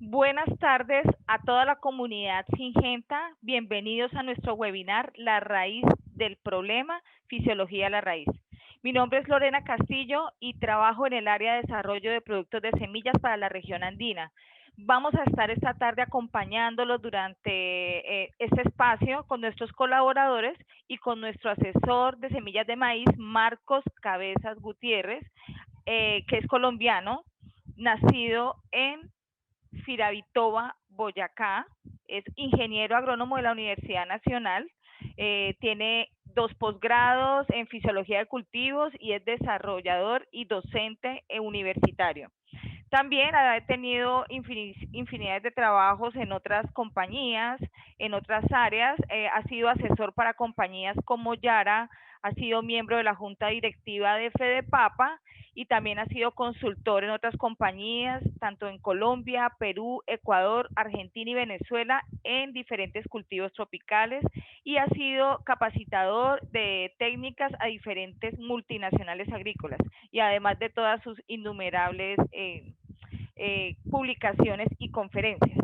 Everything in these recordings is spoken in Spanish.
Buenas tardes a toda la comunidad Singenta. Bienvenidos a nuestro webinar La raíz del problema, fisiología de la raíz. Mi nombre es Lorena Castillo y trabajo en el área de desarrollo de productos de semillas para la región andina. Vamos a estar esta tarde acompañándolos durante este espacio con nuestros colaboradores y con nuestro asesor de semillas de maíz, Marcos Cabezas Gutiérrez, que es colombiano, nacido en Firavitoba, Boyacá, es ingeniero agrónomo de la Universidad Nacional, tiene 2 posgrados en fisiología de cultivos y es desarrollador y docente universitario. También ha tenido infinidad de trabajos en otras compañías, en otras áreas. Ha sido asesor para compañías como Yara, ha sido miembro de la junta directiva de Fedepapa y también ha sido consultor en otras compañías, tanto en Colombia, Perú, Ecuador, Argentina y Venezuela, en diferentes cultivos tropicales, y ha sido capacitador de técnicas a diferentes multinacionales agrícolas, y además de todas sus innumerables publicaciones y conferencias.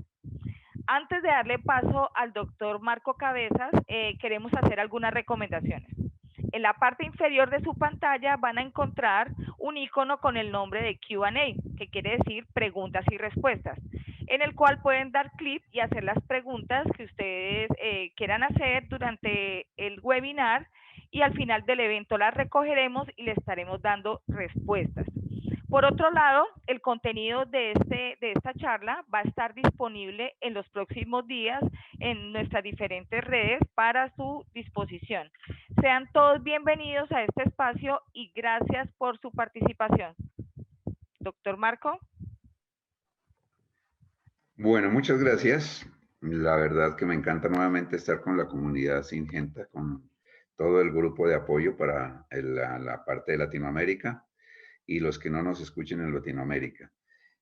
Antes de darle paso al doctor Marco Cabezas, queremos hacer algunas recomendaciones. En la parte inferior de su pantalla van a encontrar un icono con el nombre de Q&A, que quiere decir preguntas y respuestas, en el cual pueden dar clic y hacer las preguntas que ustedes quieran hacer durante el webinar, y al final del evento las recogeremos y le estaremos dando respuestas. Por otro lado, el contenido de esta charla va a estar disponible en los próximos días en nuestras diferentes redes para su disposición. Sean todos bienvenidos a este espacio y gracias por su participación. Doctor Marco. Bueno, muchas gracias. La verdad que me encanta nuevamente estar con la comunidad Singenta, con todo el grupo de apoyo para la parte de Latinoamérica y los que no nos escuchen en Latinoamérica.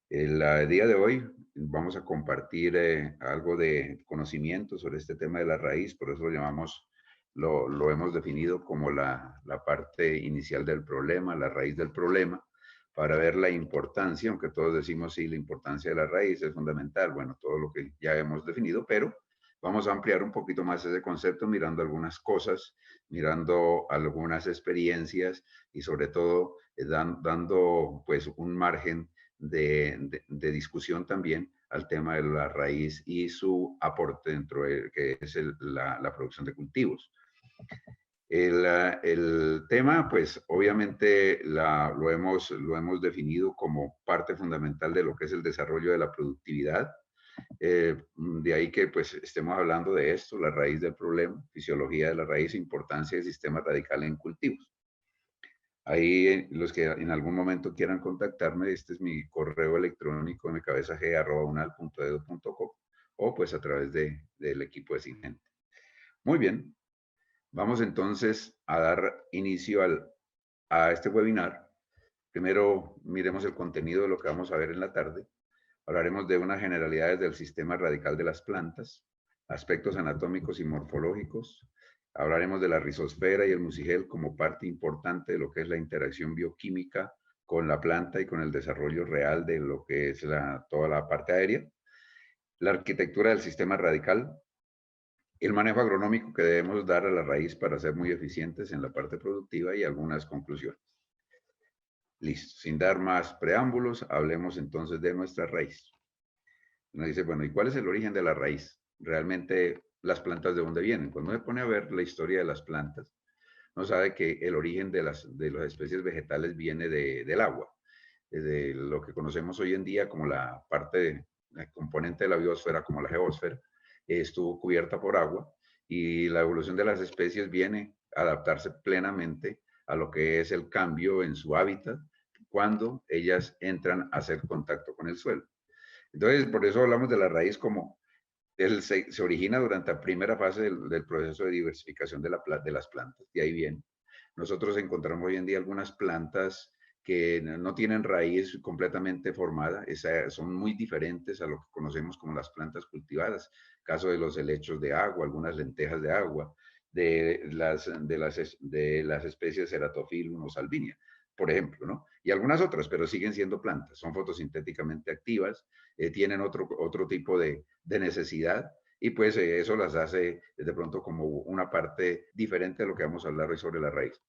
El día de hoy vamos a compartir algo de conocimiento sobre este tema de la raíz, por eso lo llamamos, lo hemos definido como la parte inicial del problema, la raíz del problema, para ver la importancia, aunque todos decimos sí, la importancia de la raíz es fundamental, bueno, todo lo que ya hemos definido, pero vamos a ampliar un poquito más ese concepto mirando algunas cosas, mirando algunas experiencias y sobre todo dando pues un margen de discusión también al tema de la raíz y su aporte dentro de que es la producción de cultivos. El tema, pues obviamente lo hemos definido como parte fundamental de lo que es el desarrollo de la productividad. De ahí que pues estemos hablando de esto, la raíz del problema, fisiología de la raíz, importancia del sistema radical en cultivos. Ahí los que en algún momento quieran contactarme, este es mi correo electrónico, micabezag@unal.edu.co, o pues a través del equipo de Singenta. Muy bien, vamos entonces a dar inicio a este webinar. Primero miremos el contenido de lo que vamos a ver en la tarde. Hablaremos de unas generalidades del sistema radical de las plantas, aspectos anatómicos y morfológicos. Hablaremos de la rizosfera y el mucigel como parte importante de lo que es la interacción bioquímica con la planta y con el desarrollo real de lo que es toda la parte aérea. La arquitectura del sistema radical, el manejo agronómico que debemos dar a la raíz para ser muy eficientes en la parte productiva y algunas conclusiones. Listo, sin dar más preámbulos, hablemos entonces de nuestra raíz. Uno dice, bueno, ¿y cuál es el origen de la raíz? Realmente, las plantas de dónde vienen. Cuando uno se pone a ver la historia de las plantas, uno sabe que el origen de las especies vegetales viene del agua, de lo que conocemos hoy en día como la parte, la componente de la biosfera, como la geósfera, estuvo cubierta por agua, y la evolución de las especies viene a adaptarse plenamente a lo que es el cambio en su hábitat cuando ellas entran a hacer contacto con el suelo. Entonces, por eso hablamos de la raíz como se origina durante la primera fase del proceso de diversificación de las plantas. De ahí viene. Nosotros encontramos hoy en día algunas plantas que no tienen raíz completamente formada, son muy diferentes a lo que conocemos como las plantas cultivadas. Caso de los helechos de agua, algunas lentejas de agua, de las especies Ceratophyllum o Salvinia, por ejemplo, ¿no? Y algunas otras, pero siguen siendo plantas, son fotosintéticamente activas, tienen otro tipo de necesidad y pues eso las hace de pronto como una parte diferente de lo que vamos a hablar hoy sobre la raíz.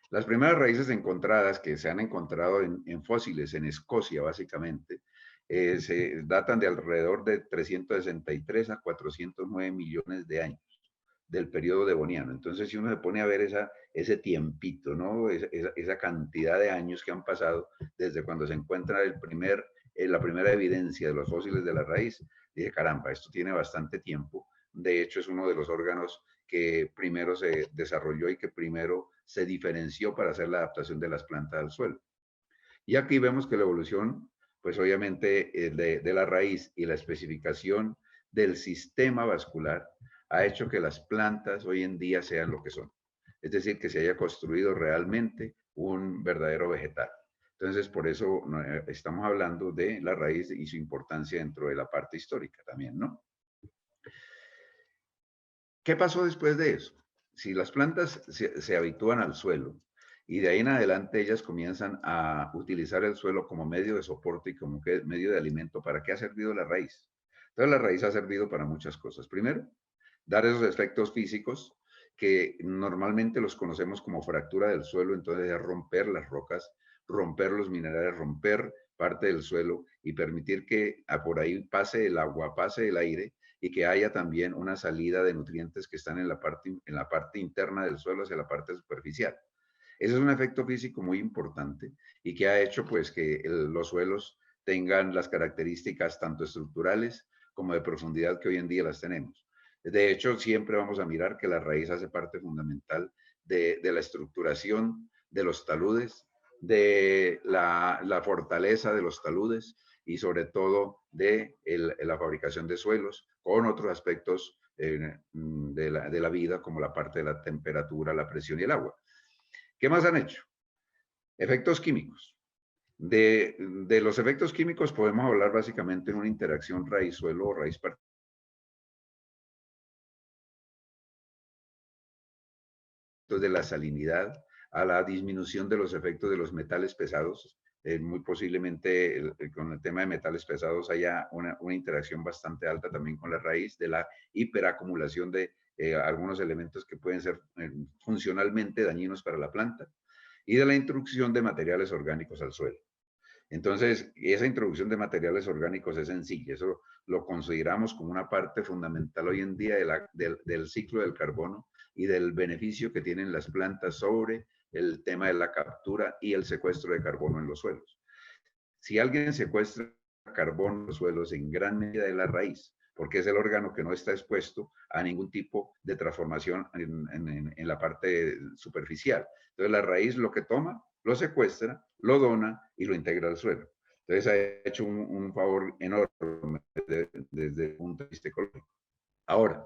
Las primeras raíces encontradas que se han encontrado en fósiles en Escocia, básicamente, se datan de alrededor de 363 a 409 millones de años del periodo devoniano. Entonces, si uno se pone a ver ese tiempito, ¿no? Esa cantidad de años que han pasado desde cuando se encuentra la primera evidencia de los fósiles de la raíz, dice, caramba, esto tiene bastante tiempo. De hecho, es uno de los órganos que primero se desarrolló y que primero se diferenció para hacer la adaptación de las plantas al suelo. Y aquí vemos que la evolución, pues obviamente de la raíz y la especificación del sistema vascular ha hecho que las plantas hoy en día sean lo que son. Es decir, que se haya construido realmente un verdadero vegetal. Entonces, por eso estamos hablando de la raíz y su importancia dentro de la parte histórica también, ¿no? ¿Qué pasó después de eso? Si las plantas se habitúan al suelo y de ahí en adelante ellas comienzan a utilizar el suelo como medio de soporte y como medio de alimento, ¿para qué ha servido la raíz? Entonces la raíz ha servido para muchas cosas. Primero, dar esos efectos físicos que normalmente los conocemos como fractura del suelo, entonces es romper las rocas, romper los minerales, romper parte del suelo y permitir que por ahí pase el agua, pase el aire y que haya también una salida de nutrientes que están en la parte interna del suelo hacia la parte superficial. Ese es un efecto físico muy importante y que ha hecho pues que los suelos tengan las características tanto estructurales como de profundidad que hoy en día las tenemos. De hecho, siempre vamos a mirar que la raíz hace parte fundamental de la estructuración de los taludes, de la fortaleza de los taludes y sobre todo de la fabricación de suelos con otros aspectos de la vida como la parte de la temperatura, la presión y el agua. ¿Qué más han hecho? Efectos químicos. De los efectos químicos podemos hablar básicamente en una interacción raíz-suelo o raíz-partícula de la salinidad a la disminución de los efectos de los metales pesados. Muy posiblemente con el tema de metales pesados haya una interacción bastante alta también con la raíz de la hiperacumulación de algunos elementos que pueden ser funcionalmente dañinos para la planta y de la introducción de materiales orgánicos al suelo. Entonces, esa introducción de materiales orgánicos es sencilla, eso lo consideramos como una parte fundamental hoy en día del ciclo del carbono y del beneficio que tienen las plantas sobre el tema de la captura y el secuestro de carbono en los suelos. Si alguien secuestra carbono en los suelos, en gran medida de la raíz, porque es el órgano que no está expuesto a ningún tipo de transformación en la parte superficial. Entonces la raíz lo que toma, lo secuestra, lo dona y lo integra al suelo. Entonces ha hecho un favor enorme desde el punto de vista ecológico. Ahora,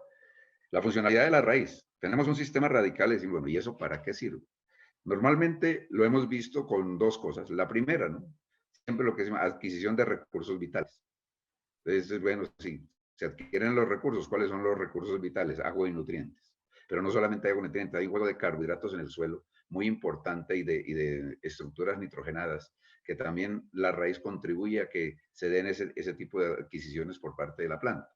la funcionalidad de la raíz. Tenemos un sistema radical y decimos, bueno, ¿y eso para qué sirve? Normalmente lo hemos visto con dos cosas. La primera, ¿no? Siempre lo que se llama adquisición de recursos vitales. Entonces, bueno, sí, se adquieren los recursos. ¿Cuáles son los recursos vitales? Agua y nutrientes. Pero no solamente agua y nutrientes, hay un juego de carbohidratos en el suelo muy importante y de estructuras nitrogenadas, que también la raíz contribuye a que se den ese tipo de adquisiciones por parte de la planta.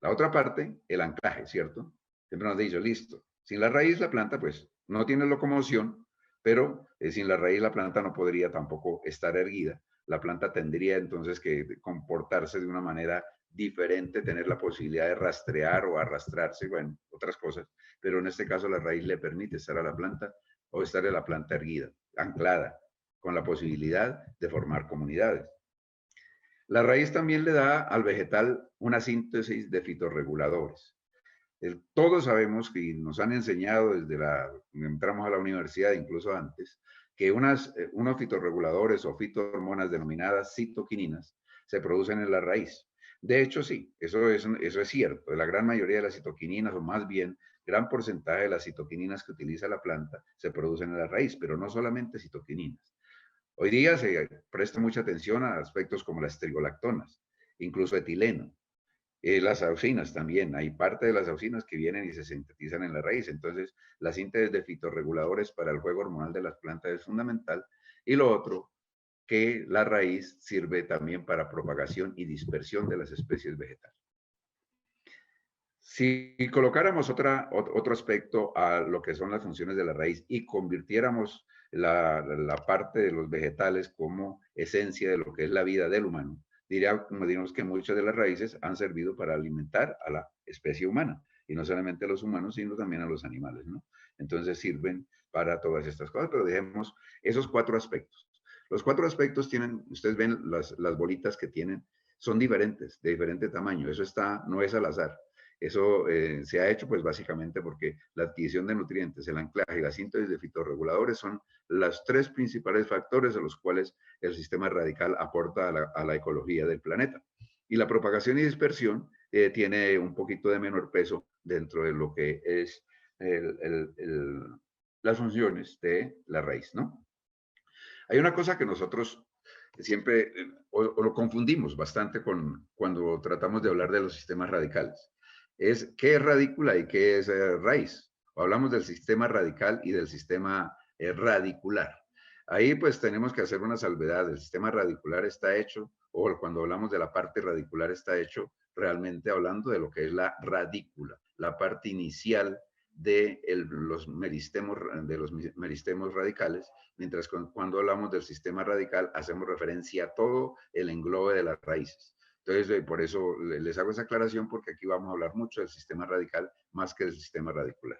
La otra parte, el anclaje, ¿cierto? Siempre nos ha dicho, listo. Sin la raíz, la planta, pues, no tiene locomoción, pero sin la raíz, la planta no podría tampoco estar erguida. La planta tendría entonces que comportarse de una manera diferente, tener la posibilidad de rastrear o arrastrarse, bueno, otras cosas. Pero en este caso, la raíz le permite estar a la planta o estar en la planta erguida, anclada, con la posibilidad de formar comunidades. La raíz también le da al vegetal una síntesis de fitorreguladores. Todos sabemos que nos han enseñado desde entramos a la universidad, incluso antes, que unos fitorreguladores o fitohormonas denominadas citoquininas se producen en la raíz. De hecho, sí, eso es cierto. La gran mayoría de las citoquininas, o más bien, gran porcentaje de las citoquininas que utiliza la planta se producen en la raíz, pero no solamente citoquininas. Hoy día se presta mucha atención a aspectos como las trigolactonas, incluso etileno. Las auxinas también, hay parte de las auxinas que vienen y se sintetizan en la raíz. Entonces, la síntesis de fitorreguladores para el juego hormonal de las plantas es fundamental. Y lo otro, que la raíz sirve también para propagación y dispersión de las especies vegetales. Si colocáramos otro aspecto a lo que son las funciones de la raíz y convirtiéramos la parte de los vegetales como esencia de lo que es la vida del humano, diríamos que muchas de las raíces han servido para alimentar a la especie humana, y no solamente a los humanos, sino también a los animales, ¿no? Entonces sirven para todas estas cosas, pero dejemos esos 4 aspectos. Los 4 aspectos tienen, ustedes ven las bolitas que tienen, son diferentes, de diferente tamaño. Eso no es al azar. Eso se ha hecho pues básicamente porque la adquisición de nutrientes, el anclaje y la síntesis de fitorreguladores son los 3 principales factores a los cuales el sistema radical aporta a la ecología del planeta. Y la propagación y dispersión tiene un poquito de menor peso dentro de lo que es las funciones de la raíz, ¿no? Hay una cosa que nosotros siempre o lo confundimos bastante cuando tratamos de hablar de los sistemas radicales. Es qué es radícula y qué es raíz. O hablamos del sistema radical y del sistema radicular. Ahí pues tenemos que hacer una salvedad. El sistema radicular está hecho, o cuando hablamos de la parte radicular está hecho realmente hablando de lo que es la radícula, la parte inicial de los meristemos radicales, mientras que cuando hablamos del sistema radical hacemos referencia a todo el englobe de las raíces. Entonces, por eso les hago esa aclaración, porque aquí vamos a hablar mucho del sistema radical más que del sistema radicular.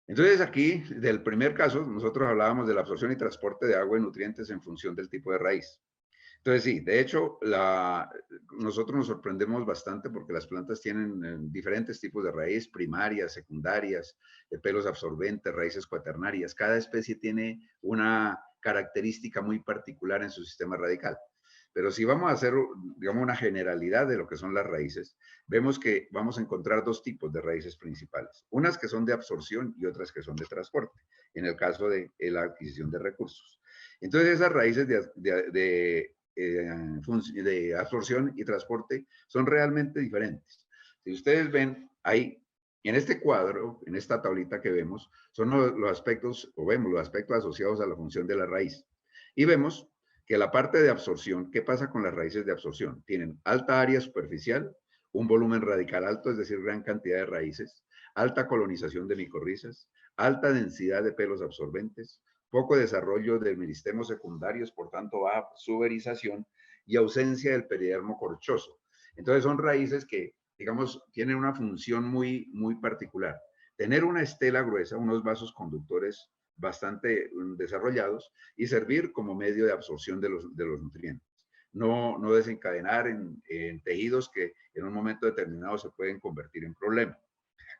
Entonces, aquí, del primer caso, nosotros hablábamos de la absorción y transporte de agua y nutrientes en función del tipo de raíz. Entonces, sí, de hecho, nosotros nos sorprendemos bastante porque las plantas tienen diferentes tipos de raíz, primarias, secundarias, pelos absorbentes, raíces cuaternarias. Cada especie tiene una característica muy particular en su sistema radical. Pero si vamos a hacer, digamos, una generalidad de lo que son las raíces, vemos que vamos a encontrar 2 tipos de raíces principales. Unas que son de absorción y otras que son de transporte, en el caso de la adquisición de recursos. Entonces, esas raíces de absorción y transporte son realmente diferentes. Si ustedes ven ahí, en este cuadro, en esta tablita que vemos, son los aspectos, o vemos los aspectos asociados a la función de la raíz. Y vemos que la parte de absorción, ¿qué pasa con las raíces de absorción? Tienen alta área superficial, un volumen radical alto, es decir, gran cantidad de raíces, alta colonización de micorrizas, alta densidad de pelos absorbentes, poco desarrollo de meristemos secundarios, por tanto baja suberización y ausencia del peridermo corchoso. Entonces son raíces que, digamos, tienen una función muy particular. Tener una estela gruesa, unos vasos conductores bastante desarrollados y servir como medio de absorción de los nutrientes. No desencadenar en tejidos que en un momento determinado se pueden convertir en problema.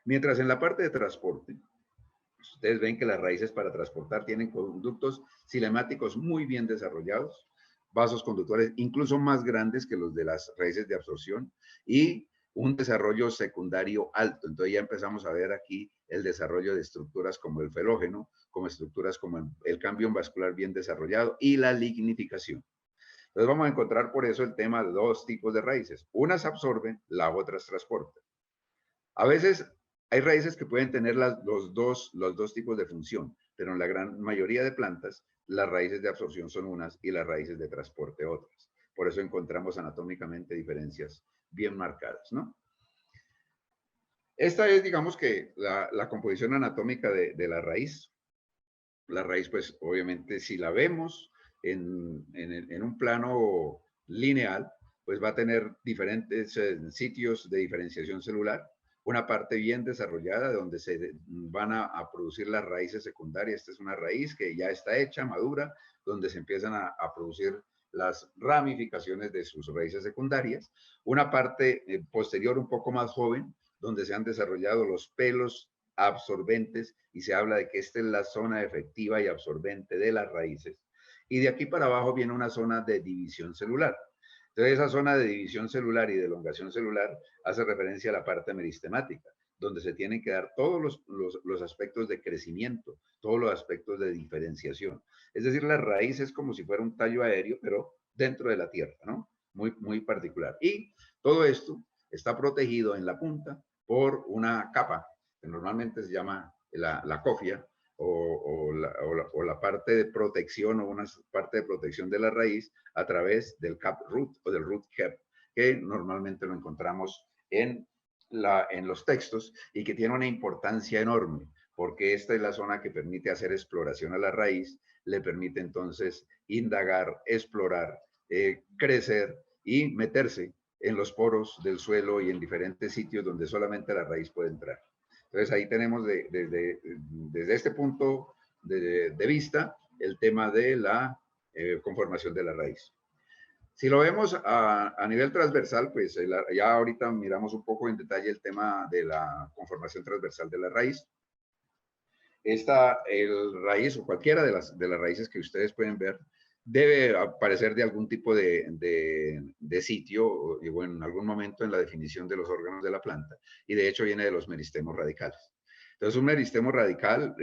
Mientras en la parte de transporte, ustedes ven que las raíces para transportar tienen conductos cinemáticos muy bien desarrollados, vasos conductores incluso más grandes que los de las raíces de absorción y un desarrollo secundario alto. Entonces ya empezamos a ver aquí el desarrollo de estructuras como el felógeno, como estructuras como el cambio vascular bien desarrollado y la lignificación. Entonces vamos a encontrar por eso el tema de 2 tipos de raíces. Unas absorben, las otras transportan. A veces hay raíces que pueden tener los dos tipos de función, pero en la gran mayoría de plantas, las raíces de absorción son unas y las raíces de transporte otras. Por eso encontramos anatómicamente diferencias bien marcadas, ¿no? Esta es, digamos que, la composición anatómica de la raíz. La raíz, pues, obviamente, si la vemos en un plano lineal, pues va a tener diferentes sitios de diferenciación celular. Una parte bien desarrollada donde se van a producir las raíces secundarias. Esta es una raíz que ya está hecha, madura, donde se empiezan a producir las ramificaciones de sus raíces secundarias. Una parte posterior un poco más joven, donde se han desarrollado los pelos absorbentes y se habla de que esta es la zona efectiva y absorbente de las raíces. Y de aquí para abajo viene una zona de división celular. Entonces, esa zona de división celular y de elongación celular hace referencia a la parte meristemática, donde se tienen que dar todos los aspectos de crecimiento, todos los aspectos de diferenciación. Es decir, la raíz es como si fuera un tallo aéreo, pero dentro de la tierra, ¿no? Muy particular. Y todo esto está protegido en la punta por una capa, que normalmente se llama la cofia, o la parte de protección o una parte de protección de la raíz a través del cap root o del root cap, que normalmente lo encontramos en los textos y que tiene una importancia enorme, porque esta es la zona que permite hacer exploración a la raíz, le permite entonces indagar, explorar, crecer y meterse en los poros del suelo y en diferentes sitios donde solamente la raíz puede entrar. Entonces ahí tenemos desde este punto de vista el tema de la conformación de la raíz. Si lo vemos a nivel transversal, pues ya ahorita miramos un poco en detalle el tema de la conformación transversal de la raíz. El raíz o cualquiera de las raíces que ustedes pueden ver debe aparecer de algún tipo de sitio o en algún momento en la definición de los órganos de la planta, y de hecho viene de los meristemos radicales. Entonces, un meristemo radical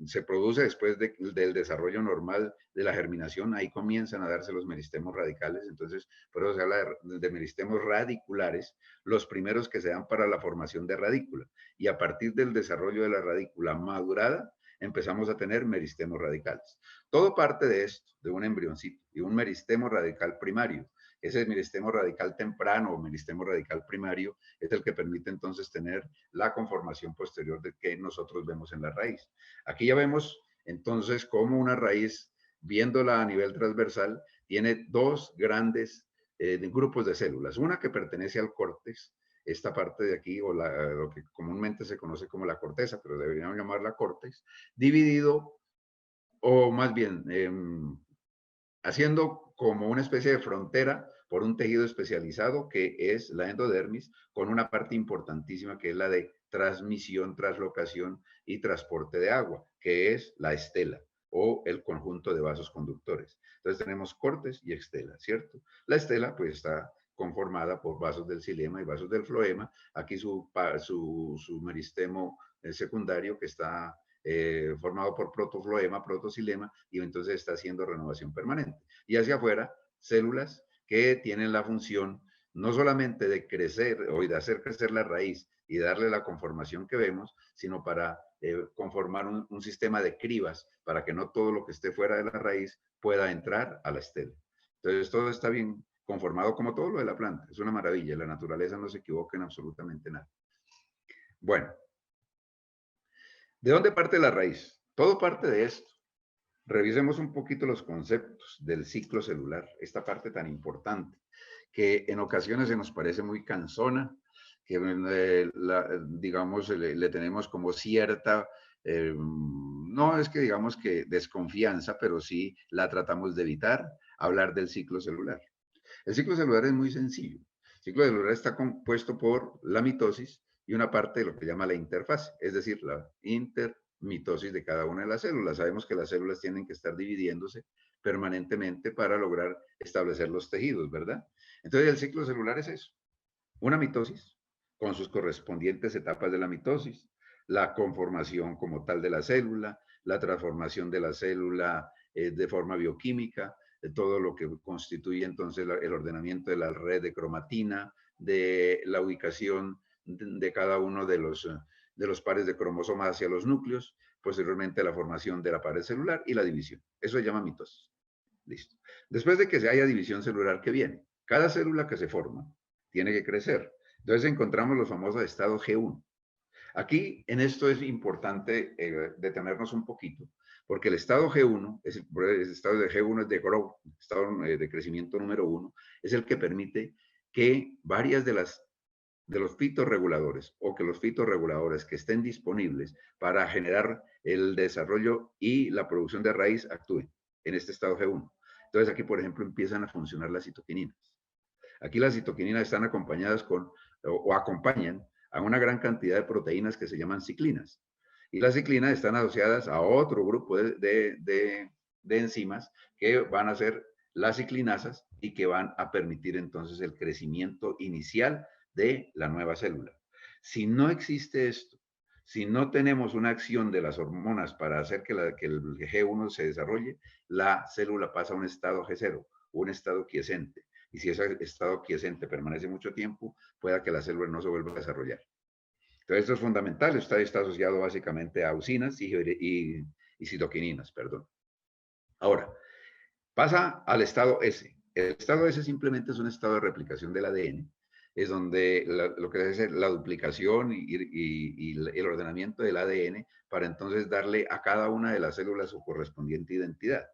se produce después del desarrollo normal de la germinación. Ahí comienzan a darse los meristemos radicales. Entonces, por eso se habla de meristemos radiculares, los primeros que se dan para la formación de radícula. Y a partir del desarrollo de la radícula madurada, empezamos a tener meristemos radicales. Todo parte de esto, de un embrioncito y un meristemo radical primario. Ese meristemo radical temprano o meristemo radical primario es el que permite entonces tener la conformación posterior de que nosotros vemos en la raíz. Aquí ya vemos entonces cómo una raíz, viéndola a nivel transversal, tiene dos grandes grupos de células. Una que pertenece al córtex, esta parte de aquí, o lo que comúnmente se conoce como la corteza, pero deberíamos llamarla córtex, dividido, o más bien haciendo como una especie de frontera por un tejido especializado que es la endodermis, con una parte importantísima que es la de transmisión, translocación y transporte de agua, que es la estela o el conjunto de vasos conductores. Entonces tenemos cortes y estela, ¿cierto? La estela pues está conformada por vasos del xilema y vasos del floema. Aquí su meristemo secundario que está formado por protofloema, protoxilema, y entonces está haciendo renovación permanente. Y hacia afuera, células que tienen la función no solamente de crecer o de hacer crecer la raíz y darle la conformación que vemos, sino para conformar un sistema de cribas para que no todo lo que esté fuera de la raíz pueda entrar a la estela. Entonces todo está bien conformado como todo lo de la planta. Es una maravilla, la naturaleza no se equivoca en absolutamente nada. Bueno, ¿de dónde parte la raíz? Todo parte de esto. Revisemos un poquito los conceptos del ciclo celular, esta parte tan importante, que en ocasiones se nos parece muy cansona, que digamos le tenemos como cierta, no es que digamos que desconfianza, pero sí la tratamos de evitar, hablar del ciclo celular. El ciclo celular es muy sencillo. El ciclo celular está compuesto por la mitosis y una parte de lo que llama la interfase, es decir, la intermitosis de cada una de las células. Sabemos que las células tienen que estar dividiéndose permanentemente para lograr establecer los tejidos, ¿verdad? Entonces el ciclo celular es eso, una mitosis con sus correspondientes etapas de la mitosis, la conformación como tal de la célula, la transformación de la célula de forma bioquímica, de todo lo que constituye entonces el ordenamiento de la red de cromatina, de la ubicación de cada uno de los pares de cromosomas hacia los núcleos, posteriormente la formación de la pared celular y la división. Eso se llama mitosis. Listo. Después de que se haya división celular, ¿qué viene? Cada célula que se forma tiene que crecer. Entonces encontramos los famosos estados G1. Aquí en esto es importante detenernos un poquito, porque el estado G1, el estado de G1 es de growth, estado de crecimiento número 1, es el que permite que varias de los fitorreguladores o que los fitorreguladores que estén disponibles para generar el desarrollo y la producción de raíz actúen en este estado G1. Entonces aquí, por ejemplo, empiezan a funcionar las citoquininas. Aquí las citoquininas están acompañadas o acompañan a una gran cantidad de proteínas que se llaman ciclinas. Y las ciclinas están asociadas a otro grupo de enzimas que van a ser las ciclinasas y que van a permitir entonces el crecimiento inicial de la nueva célula. Si no existe esto, si no tenemos una acción de las hormonas para hacer que el G1 se desarrolle, la célula pasa a un estado G0, un estado quiescente. Y si ese estado quiescente permanece mucho tiempo, pueda que la célula no se vuelva a desarrollar. Entonces, esto es fundamental. Está asociado básicamente a auxinas y citoquininas, perdón. Ahora, pasa al estado S. El estado S simplemente es un estado de replicación del ADN. Es donde lo que es la duplicación y el ordenamiento del ADN para entonces darle a cada una de las células su correspondiente identidad.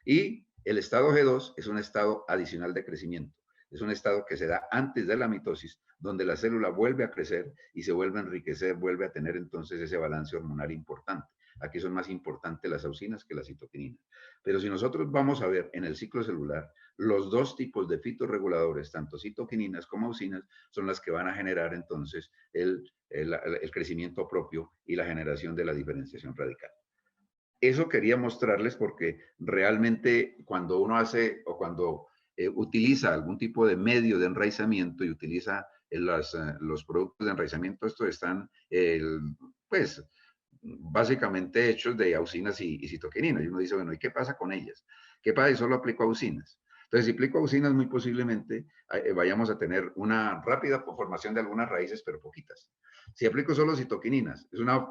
Y el estado G2 es un estado adicional de crecimiento. Es un estado que se da antes de la mitosis, donde la célula vuelve a crecer y se vuelve a enriquecer, vuelve a tener entonces ese balance hormonal importante. Aquí son más importantes las auxinas que las citoquininas. Pero si nosotros vamos a ver en el ciclo celular, los dos tipos de fitorreguladores, tanto citoquininas como auxinas, son las que van a generar entonces el crecimiento propio y la generación de la diferenciación radical. Eso quería mostrarles porque realmente cuando uno hace o cuando utiliza algún tipo de medio de enraizamiento y utiliza los productos de enraizamiento, estos están, pues, básicamente hechos de auxinas y citoquininas. Y uno dice, bueno, ¿y qué pasa con ellas? ¿Qué pasa si solo aplico auxinas? Entonces, si aplico auxinas, muy posiblemente vayamos a tener una rápida formación de algunas raíces, pero poquitas. Si aplico solo citoquininas, es una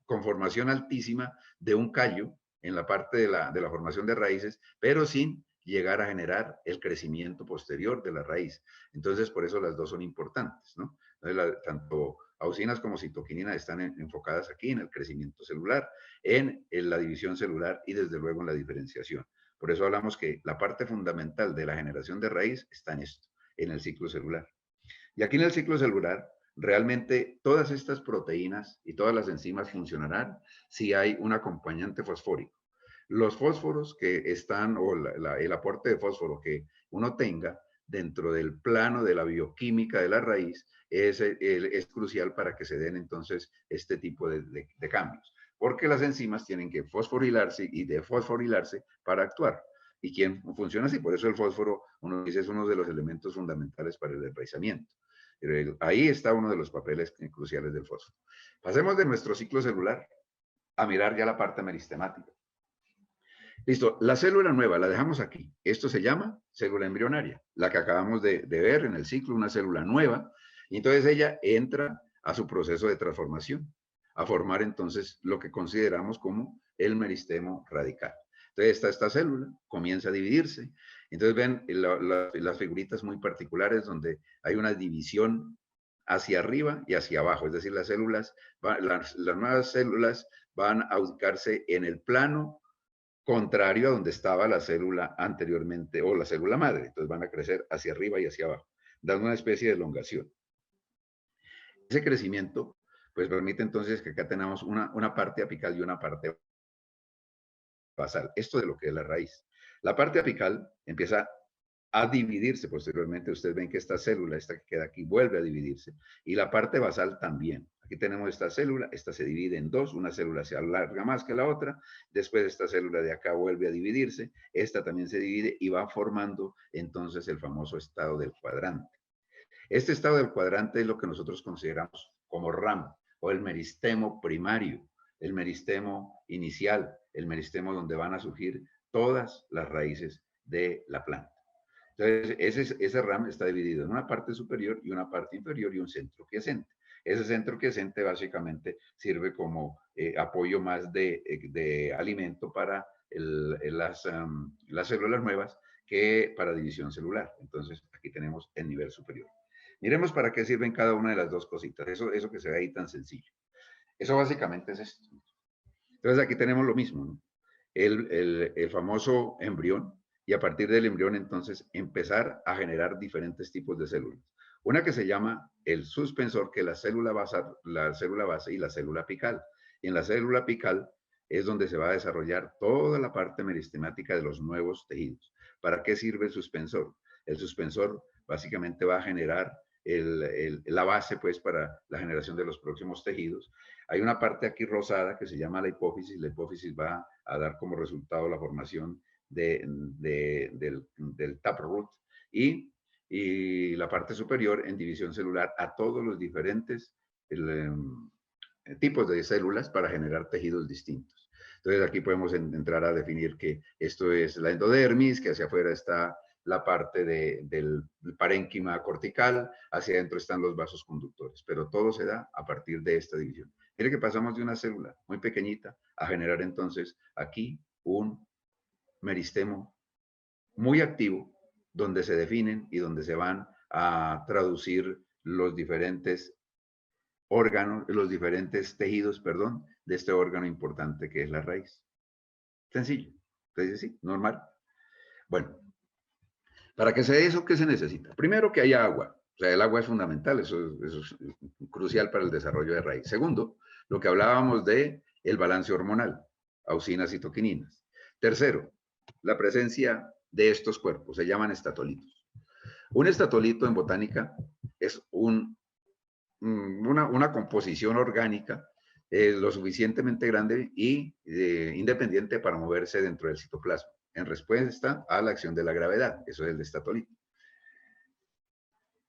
conformación altísima de un callo en la parte de la formación de raíces, pero sin llegar a generar el crecimiento posterior de la raíz. Entonces, por eso las dos son importantes, ¿no? Entonces, tanto auxinas como citoquinina están enfocadas aquí en el crecimiento celular, en la división celular y desde luego en la diferenciación. Por eso hablamos que la parte fundamental de la generación de raíz está en esto, en el ciclo celular. Y aquí en el ciclo celular, realmente todas estas proteínas y todas las enzimas funcionarán si hay un acompañante fosfórico. Los fósforos que están, o el aporte de fósforo que uno tenga dentro del plano de la bioquímica de la raíz es crucial para que se den entonces este tipo de cambios. Porque las enzimas tienen que fosforilarse y desfosforilarse para actuar. ¿Y quién funciona así? Por eso el fósforo, uno dice, es uno de los elementos fundamentales para el enraizamiento. Ahí está uno de los papeles cruciales del fósforo. Pasemos de nuestro ciclo celular a mirar ya la parte meristemática. Listo, la célula nueva la dejamos aquí. Esto se llama célula embrionaria, la que acabamos de ver en el ciclo, una célula nueva. Y entonces ella entra a su proceso de transformación, a formar entonces lo que consideramos como el meristemo radical. Entonces esta célula comienza a dividirse. Entonces ven las figuritas muy particulares donde hay una división hacia arriba y hacia abajo. Es decir, las nuevas células van a ubicarse en el plano contrario a donde estaba la célula anteriormente o la célula madre. Entonces van a crecer hacia arriba y hacia abajo, dando una especie de elongación. Ese crecimiento pues permite entonces que acá tenemos una parte apical y una parte basal. Esto de lo que es la raíz. La parte apical empieza a dividirse posteriormente. Ustedes ven que esta célula, esta que queda aquí, vuelve a dividirse. Y la parte basal también. Aquí tenemos esta célula, esta se divide en dos, una célula se alarga más que la otra, después esta célula de acá vuelve a dividirse, esta también se divide y va formando entonces el famoso estado del cuadrante. Este estado del cuadrante es lo que nosotros consideramos como ramo o el meristemo primario, el meristemo inicial, el meristemo donde van a surgir todas las raíces de la planta. Entonces, ese RAM está dividido en una parte superior y una parte inferior y un centro quiescente. Ese centro quiescente básicamente sirve como apoyo más de alimento para las células nuevas que para división celular. Entonces, aquí tenemos el nivel superior. Miremos para qué sirven cada una de las dos cositas. Eso que se ve ahí tan sencillo. Eso básicamente es esto. Entonces, aquí tenemos lo mismo, ¿no? El famoso embrión, y a partir del embrión entonces empezar a generar diferentes tipos de células. Una que se llama el suspensor, que es la célula base y la célula apical. Y en la célula apical es donde se va a desarrollar toda la parte meristemática de los nuevos tejidos. ¿Para qué sirve el suspensor? El suspensor básicamente va a generar la base pues para la generación de los próximos tejidos. Hay una parte aquí rosada que se llama la hipófisis va a dar como resultado la formación del taproot y la parte superior en división celular a todos los diferentes tipos de células para generar tejidos distintos. Entonces aquí podemos entrar a definir que esto es la endodermis, que hacia afuera está la parte del parénquima cortical, hacia adentro están los vasos conductores, pero todo se da a partir de esta división. Mire que pasamos de una célula muy pequeñita a generar entonces aquí un meristemo muy activo, donde se definen y donde se van a traducir los diferentes órganos, los diferentes tejidos, perdón, de este órgano importante que es la raíz. Sencillo. Entonces, sí, normal. Bueno, para que se dé eso, ¿qué se necesita? Primero, que haya agua. O sea, el agua es fundamental, eso es crucial para el desarrollo de raíz. Segundo, lo que hablábamos de el balance hormonal, auxinas y toquininas. Tercero, la presencia de estos cuerpos, se llaman estatolitos. Un estatolito en botánica es una composición orgánica lo suficientemente grande y independiente para moverse dentro del citoplasma, en respuesta a la acción de la gravedad. Eso es el estatolito.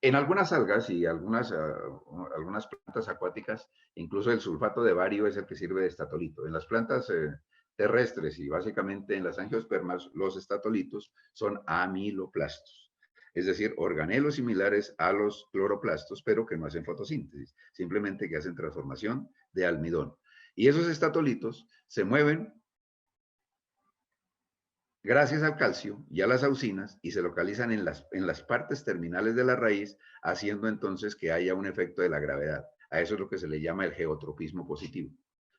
En algunas algas y algunas plantas acuáticas, incluso el sulfato de bario es el que sirve de estatolito. En las plantas terrestres y básicamente en las angiospermas, los estatolitos son amiloplastos, es decir, organelos similares a los cloroplastos, pero que no hacen fotosíntesis, simplemente que hacen transformación de almidón. Y esos estatolitos se mueven gracias al calcio y a las auxinas y se localizan en las partes terminales de la raíz, haciendo entonces que haya un efecto de la gravedad. A eso es lo que se le llama el geotropismo positivo.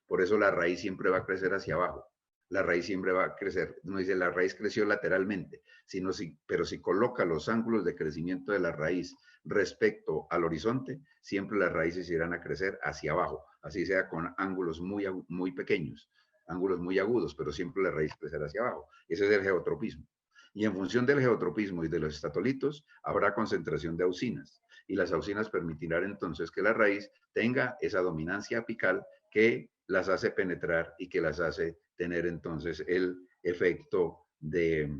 Por eso la raíz siempre va a crecer hacia abajo. La raíz siempre va a crecer. No dice la raíz creció lateralmente, pero si coloca los ángulos de crecimiento de la raíz respecto al horizonte, siempre las raíces irán a crecer hacia abajo, así sea con ángulos muy pequeños, ángulos muy agudos, pero siempre la raíz crecerá hacia abajo. Ese es el geotropismo. Y en función del geotropismo y de los estatolitos, habrá concentración de auxinas. Y las auxinas permitirán entonces que la raíz tenga esa dominancia apical que las hace penetrar y que las hace tener entonces el efecto de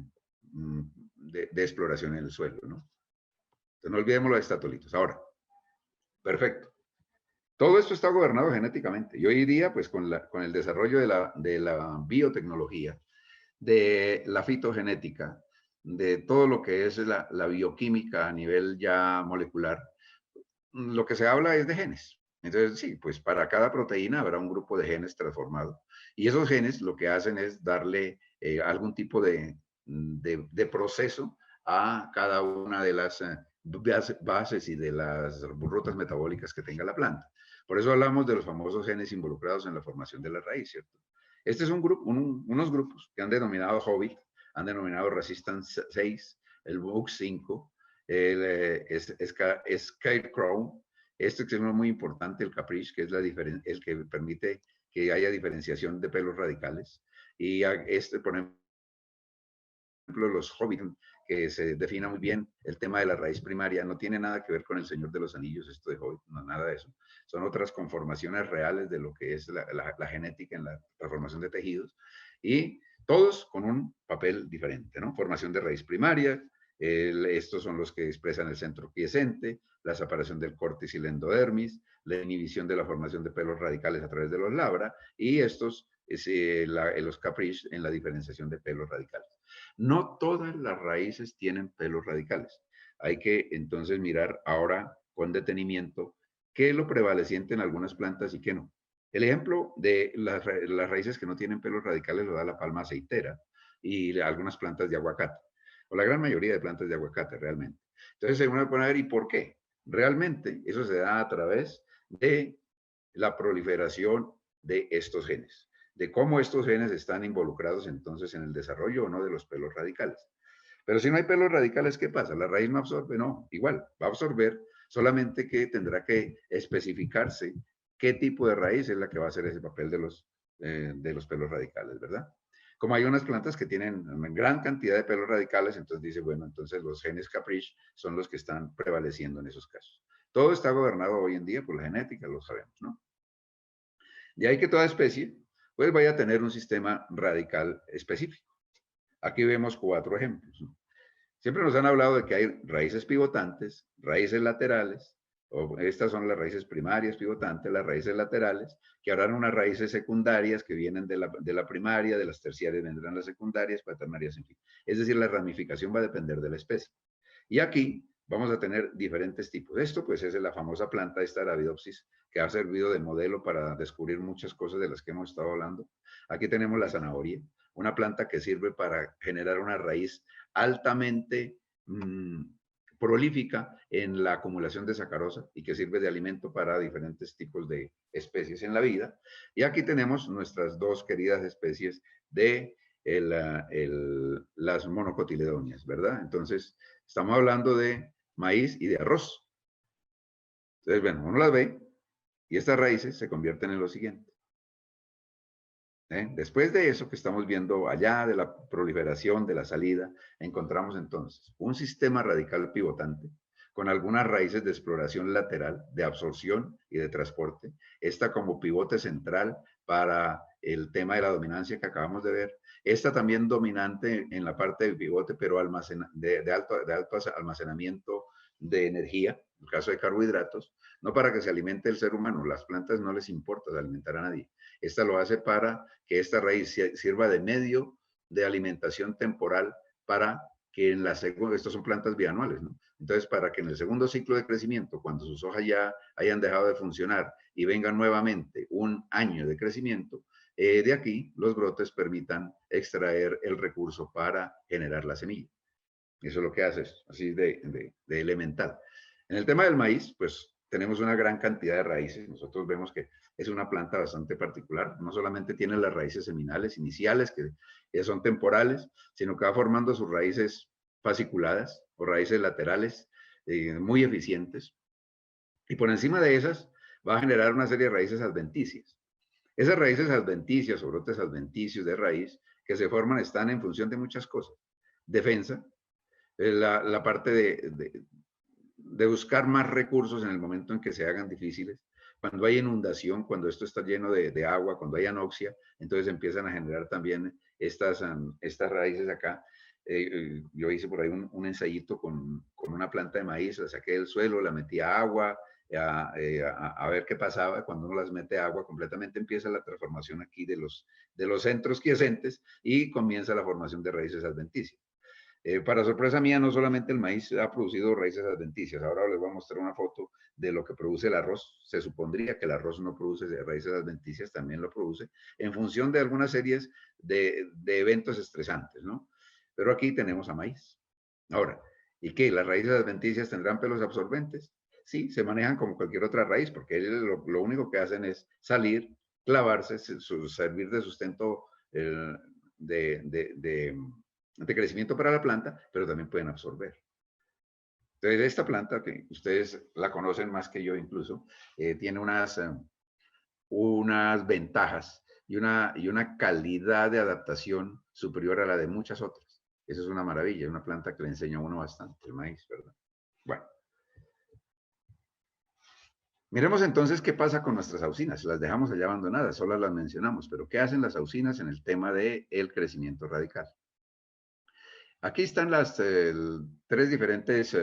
exploración en el suelo, ¿no? Entonces no olvidemos los estatolitos. Ahora, perfecto. Todo esto está gobernado genéticamente. Y hoy día, pues con el desarrollo de la biotecnología, de la fitogenética, de todo lo que es la bioquímica a nivel ya molecular, lo que se habla es de genes. Entonces, sí, pues para cada proteína habrá un grupo de genes transformado. Y esos genes lo que hacen es darle algún tipo de proceso a cada una de las bases y de las rutas metabólicas que tenga la planta. Por eso hablamos de los famosos genes involucrados en la formación de la raíz, ¿cierto? Este es un grupo, unos grupos que han denominado Hobbit, han denominado Resistance 6, el BUX5, el Scarecrow, este que es uno muy importante, el Caprice, que es el que permite que haya diferenciación de pelos radicales. Y este, por ejemplo, los Hobbit, que se defina muy bien el tema de la raíz primaria, no tiene nada que ver con el Señor de los Anillos, esto de Hobbit, no, nada de eso. Son otras conformaciones reales de lo que es la genética en la formación de tejidos, y todos con un papel diferente, ¿no? Formación de raíz primaria, estos son los que expresan el centro quiescente, la separación del córtex y la endodermis, la inhibición de la formación de pelos radicales a través de los labra, y estos, los caprice en la diferenciación de pelos radicales. No todas las raíces tienen pelos radicales. Hay que entonces mirar ahora con detenimiento qué es lo prevaleciente en algunas plantas y qué no. El ejemplo de las raíces que no tienen pelos radicales lo da la palma aceitera y algunas plantas de aguacate, o la gran mayoría de plantas de aguacate realmente. Entonces uno puede ver, ¿y por qué? Realmente eso se da a través de la proliferación de estos genes, de cómo estos genes están involucrados entonces en el desarrollo o no de los pelos radicales. Pero si no hay pelos radicales, ¿qué pasa? ¿La raíz no absorbe? No, igual, va a absorber, solamente que tendrá que especificarse qué tipo de raíz es la que va a hacer ese papel de los pelos radicales, ¿verdad? Como hay unas plantas que tienen una gran cantidad de pelos radicales, entonces dice, bueno, entonces los genes Caprice son los que están prevaleciendo en esos casos. Todo está gobernado hoy en día por la genética, lo sabemos, ¿no? De ahí que toda especie, pues vaya a tener un sistema radical específico. Aquí vemos 4 ejemplos, ¿no? Siempre nos han hablado de que hay raíces pivotantes, raíces laterales, Estas son las raíces primarias pivotantes, las raíces laterales, que habrán unas raíces secundarias que vienen de la primaria, de las terciarias vendrán las secundarias, cuaternarias, en fin. Es decir, la ramificación va a depender de la especie. Y aquí vamos a tener diferentes tipos. Esto pues es la famosa planta, esta Arabidopsis, que ha servido de modelo para descubrir muchas cosas de las que hemos estado hablando. Aquí tenemos la zanahoria, una planta que sirve para generar una raíz altamente prolífica en la acumulación de sacarosa y que sirve de alimento para diferentes tipos de especies en la vida. Y aquí tenemos nuestras dos queridas especies de las monocotiledonias, ¿verdad? Entonces, estamos hablando de maíz y de arroz. Entonces, bueno, uno las ve y estas raíces se convierten en lo siguiente. Después de eso que estamos viendo allá de la proliferación, de la salida, encontramos entonces un sistema radical pivotante con algunas raíces de exploración lateral, de absorción y de transporte. Esta como pivote central para el tema de la dominancia que acabamos de ver. Esta también dominante en la parte del pivote, pero de alto almacenamiento de energía, en el caso de carbohidratos, no para que se alimente el ser humano, las plantas no les importa alimentar a nadie. Esta lo hace para que esta raíz sirva de medio de alimentación temporal para que en la segunda, estas son plantas bianuales, ¿no? Entonces, para que en el segundo ciclo de crecimiento, cuando sus hojas ya hayan dejado de funcionar y venga nuevamente un año de crecimiento, de aquí los brotes permitan extraer el recurso para generar la semilla. Eso es lo que hace, así de elemental. En el tema del maíz, pues tenemos una gran cantidad de raíces. Nosotros vemos que es una planta bastante particular. No solamente tiene las raíces seminales iniciales, que son temporales, sino que va formando sus raíces fasciculadas o raíces laterales muy eficientes. Y por encima de esas va a generar una serie de raíces adventicias. Esas raíces adventicias o brotes adventicios de raíz que se forman están en función de muchas cosas. Defensa, la parte de buscar más recursos en el momento en que se hagan difíciles. Cuando hay inundación, cuando esto está lleno de agua, cuando hay anoxia, entonces empiezan a generar también estas raíces acá. Yo hice por ahí un ensayito con una planta de maíz, la saqué del suelo, la metí a agua, a ver qué pasaba. Cuando uno las mete a agua, completamente empieza la transformación aquí de los centros quiescentes y comienza la formación de raíces adventicias. Para sorpresa mía, no solamente el maíz ha producido raíces adventicias. Ahora les voy a mostrar una foto de lo que produce el arroz. Se supondría que el arroz no produce raíces adventicias, también lo produce, en función de algunas series de eventos estresantes, ¿no? Pero aquí tenemos a maíz. Ahora, ¿y qué? ¿Las raíces adventicias tendrán pelos absorbentes? Sí, se manejan como cualquier otra raíz, porque lo único que hacen es salir, clavarse, servir de sustento de crecimiento para la planta, pero también pueden absorber. Entonces, esta planta, que ustedes la conocen más que yo incluso, tiene unas ventajas y una calidad de adaptación superior a la de muchas otras. Eso es una maravilla, una planta que le enseña a uno bastante, el maíz, ¿verdad? Bueno. Miremos entonces qué pasa con nuestras auxinas. Las dejamos allá abandonadas, solo las mencionamos, pero ¿qué hacen las auxinas en el tema del crecimiento radical? Aquí están las tres diferentes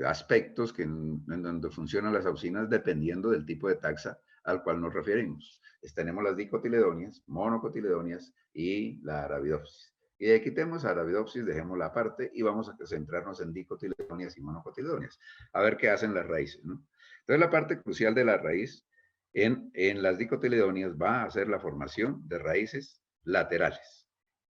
aspectos en donde funcionan las auxinas dependiendo del tipo de taxa al cual nos referimos. Tenemos las dicotiledonias, monocotiledonias y la Arabidopsis. Y aquí tenemos Arabidopsis, dejémosla aparte y vamos a centrarnos en dicotiledonias y monocotiledonias. A ver qué hacen las raíces, ¿no? Entonces la parte crucial de la raíz en las dicotiledonias va a ser la formación de raíces laterales.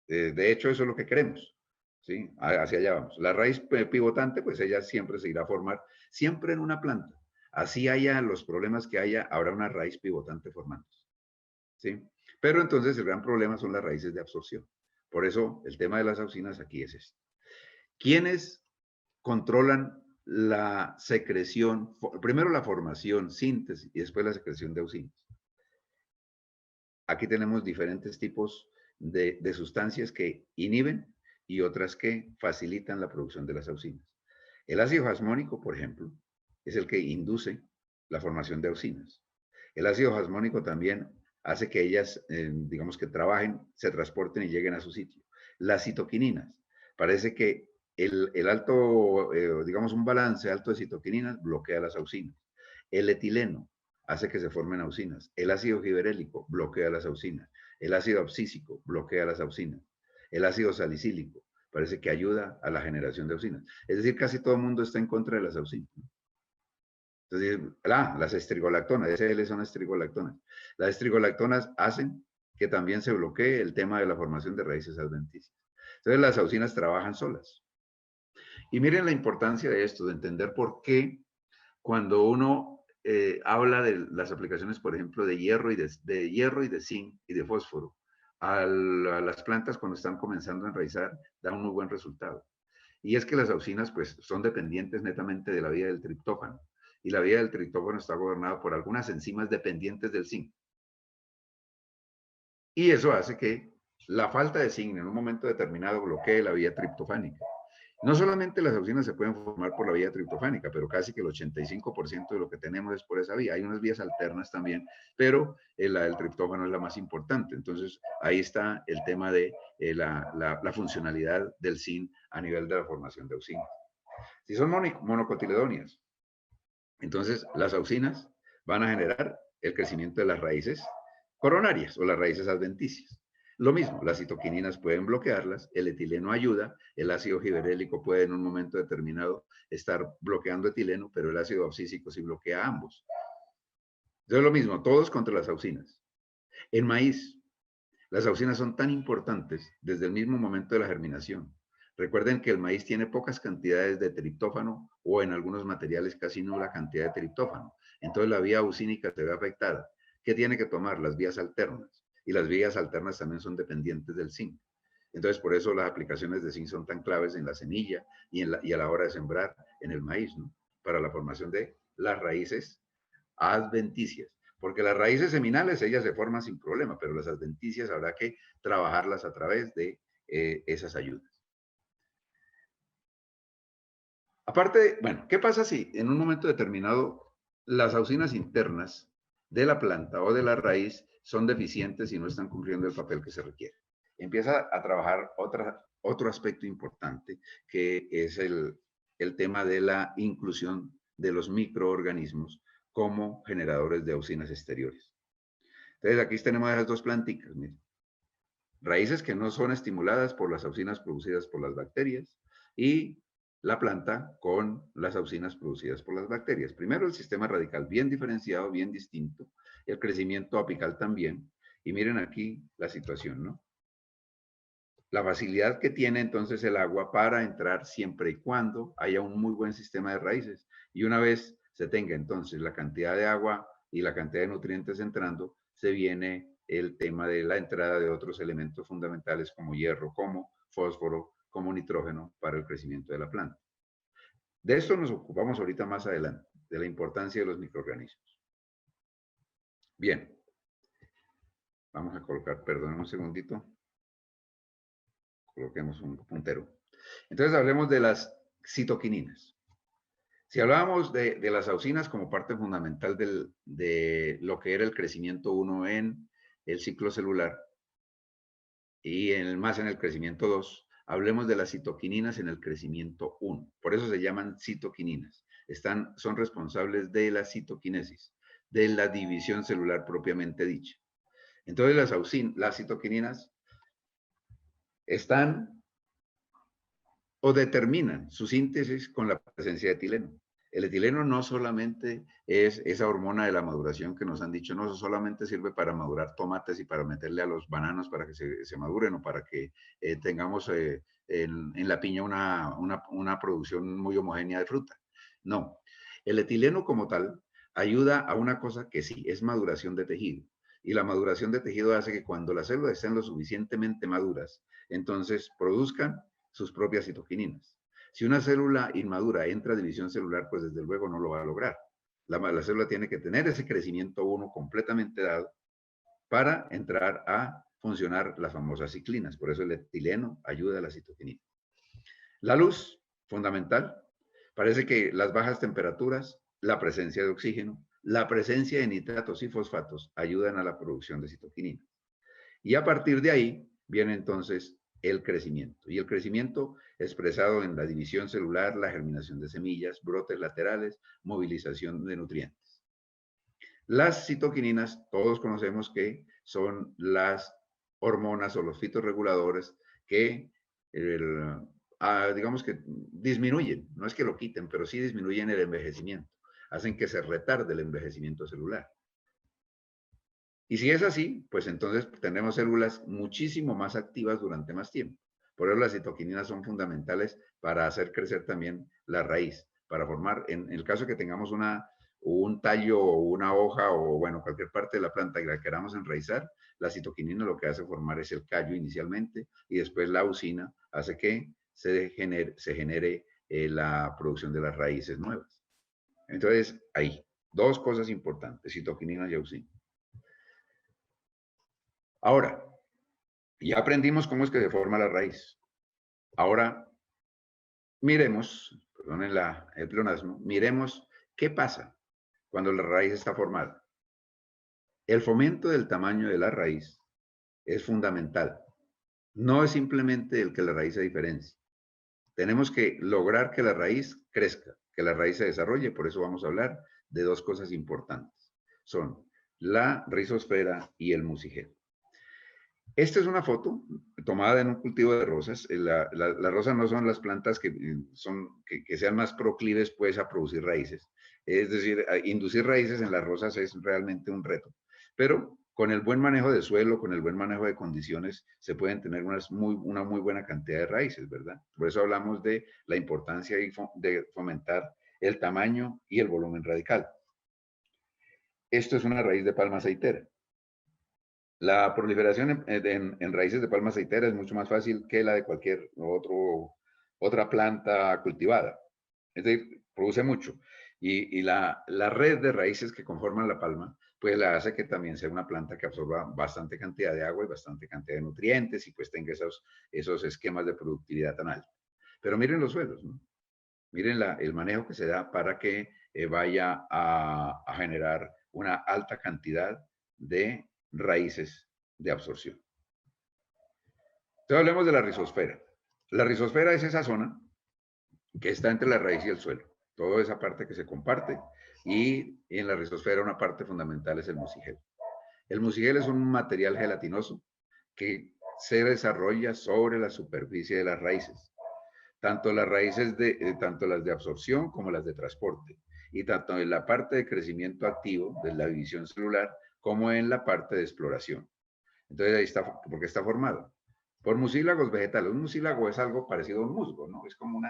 De hecho, eso es lo que queremos. ¿Sí? Hacia allá vamos. La raíz pivotante, pues ella siempre se irá a formar, siempre en una planta. Así haya los problemas que haya, habrá una raíz pivotante formándose. ¿Sí? Pero entonces el gran problema son las raíces de absorción. Por eso el tema de las auxinas aquí es este. ¿Quiénes controlan la secreción? Primero la formación, síntesis y después la secreción de auxinas. Aquí tenemos diferentes tipos de sustancias que inhiben y otras que facilitan la producción de las auxinas. El ácido jasmónico, por ejemplo, es el que induce la formación de auxinas. El ácido jasmónico también hace que ellas, digamos que trabajen, se transporten y lleguen a su sitio. Las citoquininas, parece que el alto, digamos un balance alto de citoquininas bloquea las auxinas. El etileno hace que se formen auxinas. El ácido giberélico bloquea las auxinas. El ácido abscísico bloquea las auxinas. El ácido salicílico parece que ayuda a la generación de auxinas. Es decir, casi todo el mundo está en contra de las auxinas. Entonces, las estrigolactonas, SL son estrigolactonas. Las estrigolactonas hacen que también se bloquee el tema de la formación de raíces adventicias. Entonces, las auxinas trabajan solas. Y miren la importancia de esto, de entender por qué cuando uno habla de las aplicaciones, por ejemplo, de hierro y de zinc y de fósforo, a las plantas cuando están comenzando a enraizar, da un muy buen resultado. Y es que las auxinas, pues, son dependientes netamente de la vía del triptófano. Y la vía del triptófano está gobernada por algunas enzimas dependientes del zinc. Y eso hace que la falta de zinc en un momento determinado bloquee la vía triptofánica. No solamente las auxinas se pueden formar por la vía triptofánica, pero casi que el 85% de lo que tenemos es por esa vía. Hay unas vías alternas también, pero la del triptófano es la más importante. Entonces, ahí está el tema de la funcionalidad del zinc a nivel de la formación de auxinas. Si son monocotiledóneas, entonces las auxinas van a generar el crecimiento de las raíces coronarias o las raíces adventicias. Lo mismo, las citoquininas pueden bloquearlas, el etileno ayuda, el ácido giberélico puede en un momento determinado estar bloqueando etileno, pero el ácido abscísico sí bloquea ambos. Entonces lo mismo, todos contra las auxinas. En maíz, las auxinas son tan importantes desde el mismo momento de la germinación. Recuerden que el maíz tiene pocas cantidades de triptófano o en algunos materiales casi nula cantidad de triptófano. Entonces la vía auxínica se ve afectada. ¿Qué tiene que tomar? Las vías alternas. Y las vías alternas también son dependientes del zinc. Entonces por eso las aplicaciones de zinc son tan claves en la semilla y a la hora de sembrar en el maíz, ¿no? Para la formación de las raíces adventicias. Porque las raíces seminales, ellas se forman sin problema, pero las adventicias habrá que trabajarlas a través de esas ayudas. Aparte, bueno, ¿qué pasa si en un momento determinado las auxinas internas de la planta o de la raíz son deficientes y no están cumpliendo el papel que se requiere? Empieza a trabajar otro aspecto importante, que es el tema de la inclusión de los microorganismos como generadores de auxinas exteriores. Entonces, aquí tenemos esas dos plantitas, miren. Raíces que no son estimuladas por las auxinas producidas por las bacterias y la planta con las auxinas producidas por las bacterias. Primero el sistema radical bien diferenciado, bien distinto, el crecimiento apical también. Y miren aquí la situación, ¿no? La facilidad que tiene entonces el agua para entrar siempre y cuando haya un muy buen sistema de raíces. Y una vez se tenga entonces la cantidad de agua y la cantidad de nutrientes entrando, se viene el tema de la entrada de otros elementos fundamentales como hierro, como fósforo, como nitrógeno para el crecimiento de la planta. De esto nos ocupamos ahorita más adelante, de la importancia de los microorganismos. Bien. Vamos a colocar, perdón un segundito. Coloquemos un puntero. Entonces hablemos de las citoquininas. Si hablábamos de las auxinas como parte fundamental de lo que era el crecimiento 1 en el ciclo celular y más en el crecimiento 2, hablemos de las citoquininas en el crecimiento 1. Por eso se llaman citoquininas. Son responsables de la citoquinesis, de la división celular propiamente dicha. Entonces las citoquininas están o determinan su síntesis con la presencia de etileno. El etileno no solamente es esa hormona de la maduración que nos han dicho, no solamente sirve para madurar tomates y para meterle a los bananos para que se maduren o para que tengamos en la piña una producción muy homogénea de fruta. No, el etileno como tal ayuda a una cosa que sí, es maduración de tejido. Y la maduración de tejido hace que cuando las células estén lo suficientemente maduras, entonces produzcan sus propias citoquininas. Si una célula inmadura entra a división celular, pues desde luego no lo va a lograr. La célula tiene que tener ese crecimiento 1 completamente dado para entrar a funcionar las famosas ciclinas. Por eso el etileno ayuda a la citoquinina. La luz, fundamental. Parece que las bajas temperaturas, la presencia de oxígeno, la presencia de nitratos y fosfatos ayudan a la producción de citoquinina. Y a partir de ahí viene entonces el crecimiento. Y el crecimiento expresado en la división celular, la germinación de semillas, brotes laterales, movilización de nutrientes. Las citoquininas, todos conocemos que son las hormonas o los fitorreguladores que, digamos que disminuyen, no es que lo quiten, pero sí disminuyen el envejecimiento, hacen que se retarde el envejecimiento celular. Y si es así, pues entonces tenemos células muchísimo más activas durante más tiempo. Por eso las citoquininas son fundamentales para hacer crecer también la raíz, para formar, en el caso que tengamos un tallo o una hoja o bueno, cualquier parte de la planta que la queramos enraizar, la citoquinina lo que hace formar es el callo inicialmente y después la auxina hace que se genere la producción de las raíces nuevas. Entonces, ahí, dos cosas importantes, citoquinina y auxina. Ahora, ya aprendimos cómo es que se forma la raíz. Ahora, miremos, perdonen el pleonasmo, miremos qué pasa cuando la raíz está formada. El fomento del tamaño de la raíz es fundamental. No es simplemente el que la raíz se diferencie. Tenemos que lograr que la raíz crezca, que la raíz se desarrolle. Por eso vamos a hablar de dos cosas importantes. Son la rizosfera y el mucigel. Esta es una foto tomada en un cultivo de rosas. Las rosas no son las plantas que sean más proclives pues, a producir raíces. Es decir, inducir raíces en las rosas es realmente un reto. Pero con el buen manejo de suelo, con el buen manejo de condiciones, se pueden tener una muy buena cantidad de raíces, ¿verdad? Por eso hablamos de la importancia de fomentar el tamaño y el volumen radical. Esto es una raíz de palma aceitera. La proliferación en raíces de palma aceitera es mucho más fácil que la de cualquier otra planta cultivada. Es decir, produce mucho. Y la red de raíces que conforman la palma, pues la hace que también sea una planta que absorba bastante cantidad de agua y bastante cantidad de nutrientes y pues tenga esos esquemas de productividad tan altos. Pero miren los suelos, ¿no? Miren el manejo que se da para que vaya a generar una alta cantidad de raíces de absorción. Entonces hablemos de la rizosfera. La rizosfera es esa zona que está entre la raíz y el suelo. Toda esa parte que se comparte y en la rizosfera una parte fundamental es el mucigel. El mucigel es un material gelatinoso que se desarrolla sobre la superficie de las raíces. Tanto las raíces tanto las de absorción como las de transporte, y tanto en la parte de crecimiento activo de la división celular como en la parte de exploración. Entonces ahí está, porque está formado por mucílagos vegetales. Un mucílago es algo parecido a un musgo, ¿no? Es como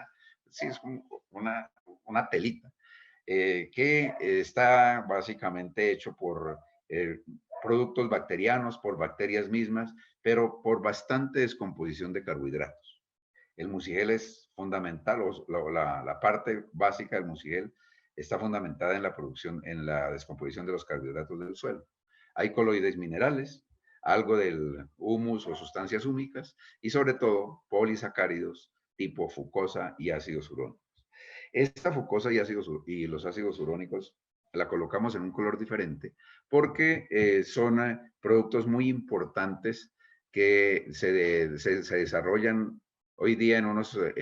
es como una telita que está básicamente hecho por productos bacterianos, por bacterias mismas, pero por bastante descomposición de carbohidratos. El mucigel es fundamental, la parte básica del mucigel está fundamentada en la producción, en la descomposición de los carbohidratos del suelo. Hay coloides minerales, algo del humus o sustancias húmicas y sobre todo polisacáridos tipo fucosa y ácidos urónicos. Esta fucosa y los ácidos urónicos la colocamos en un color diferente porque son productos muy importantes que se desarrollan hoy día en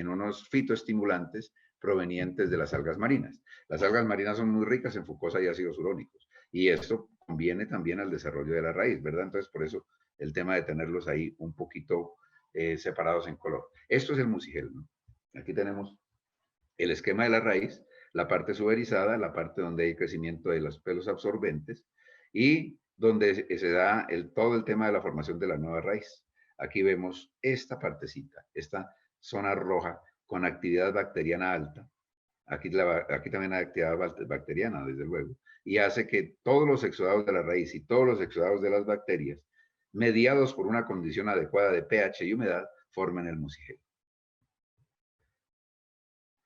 unos fitoestimulantes provenientes de las algas marinas. Las algas marinas son muy ricas en fucosa y ácidos urónicos y esto conviene también al desarrollo de la raíz, ¿verdad? Entonces, por eso el tema de tenerlos ahí un poquito separados en color. Esto es el mucigel, ¿no? Aquí tenemos el esquema de la raíz, la parte suberizada, la parte donde hay crecimiento de los pelos absorbentes y donde se da todo el tema de la formación de la nueva raíz. Aquí vemos esta partecita, esta zona roja con actividad bacteriana alta. Aquí también hay actividad bacteriana, desde luego, y hace que todos los exudados de la raíz y todos los exudados de las bacterias, mediados por una condición adecuada de pH y humedad, formen el mucigel.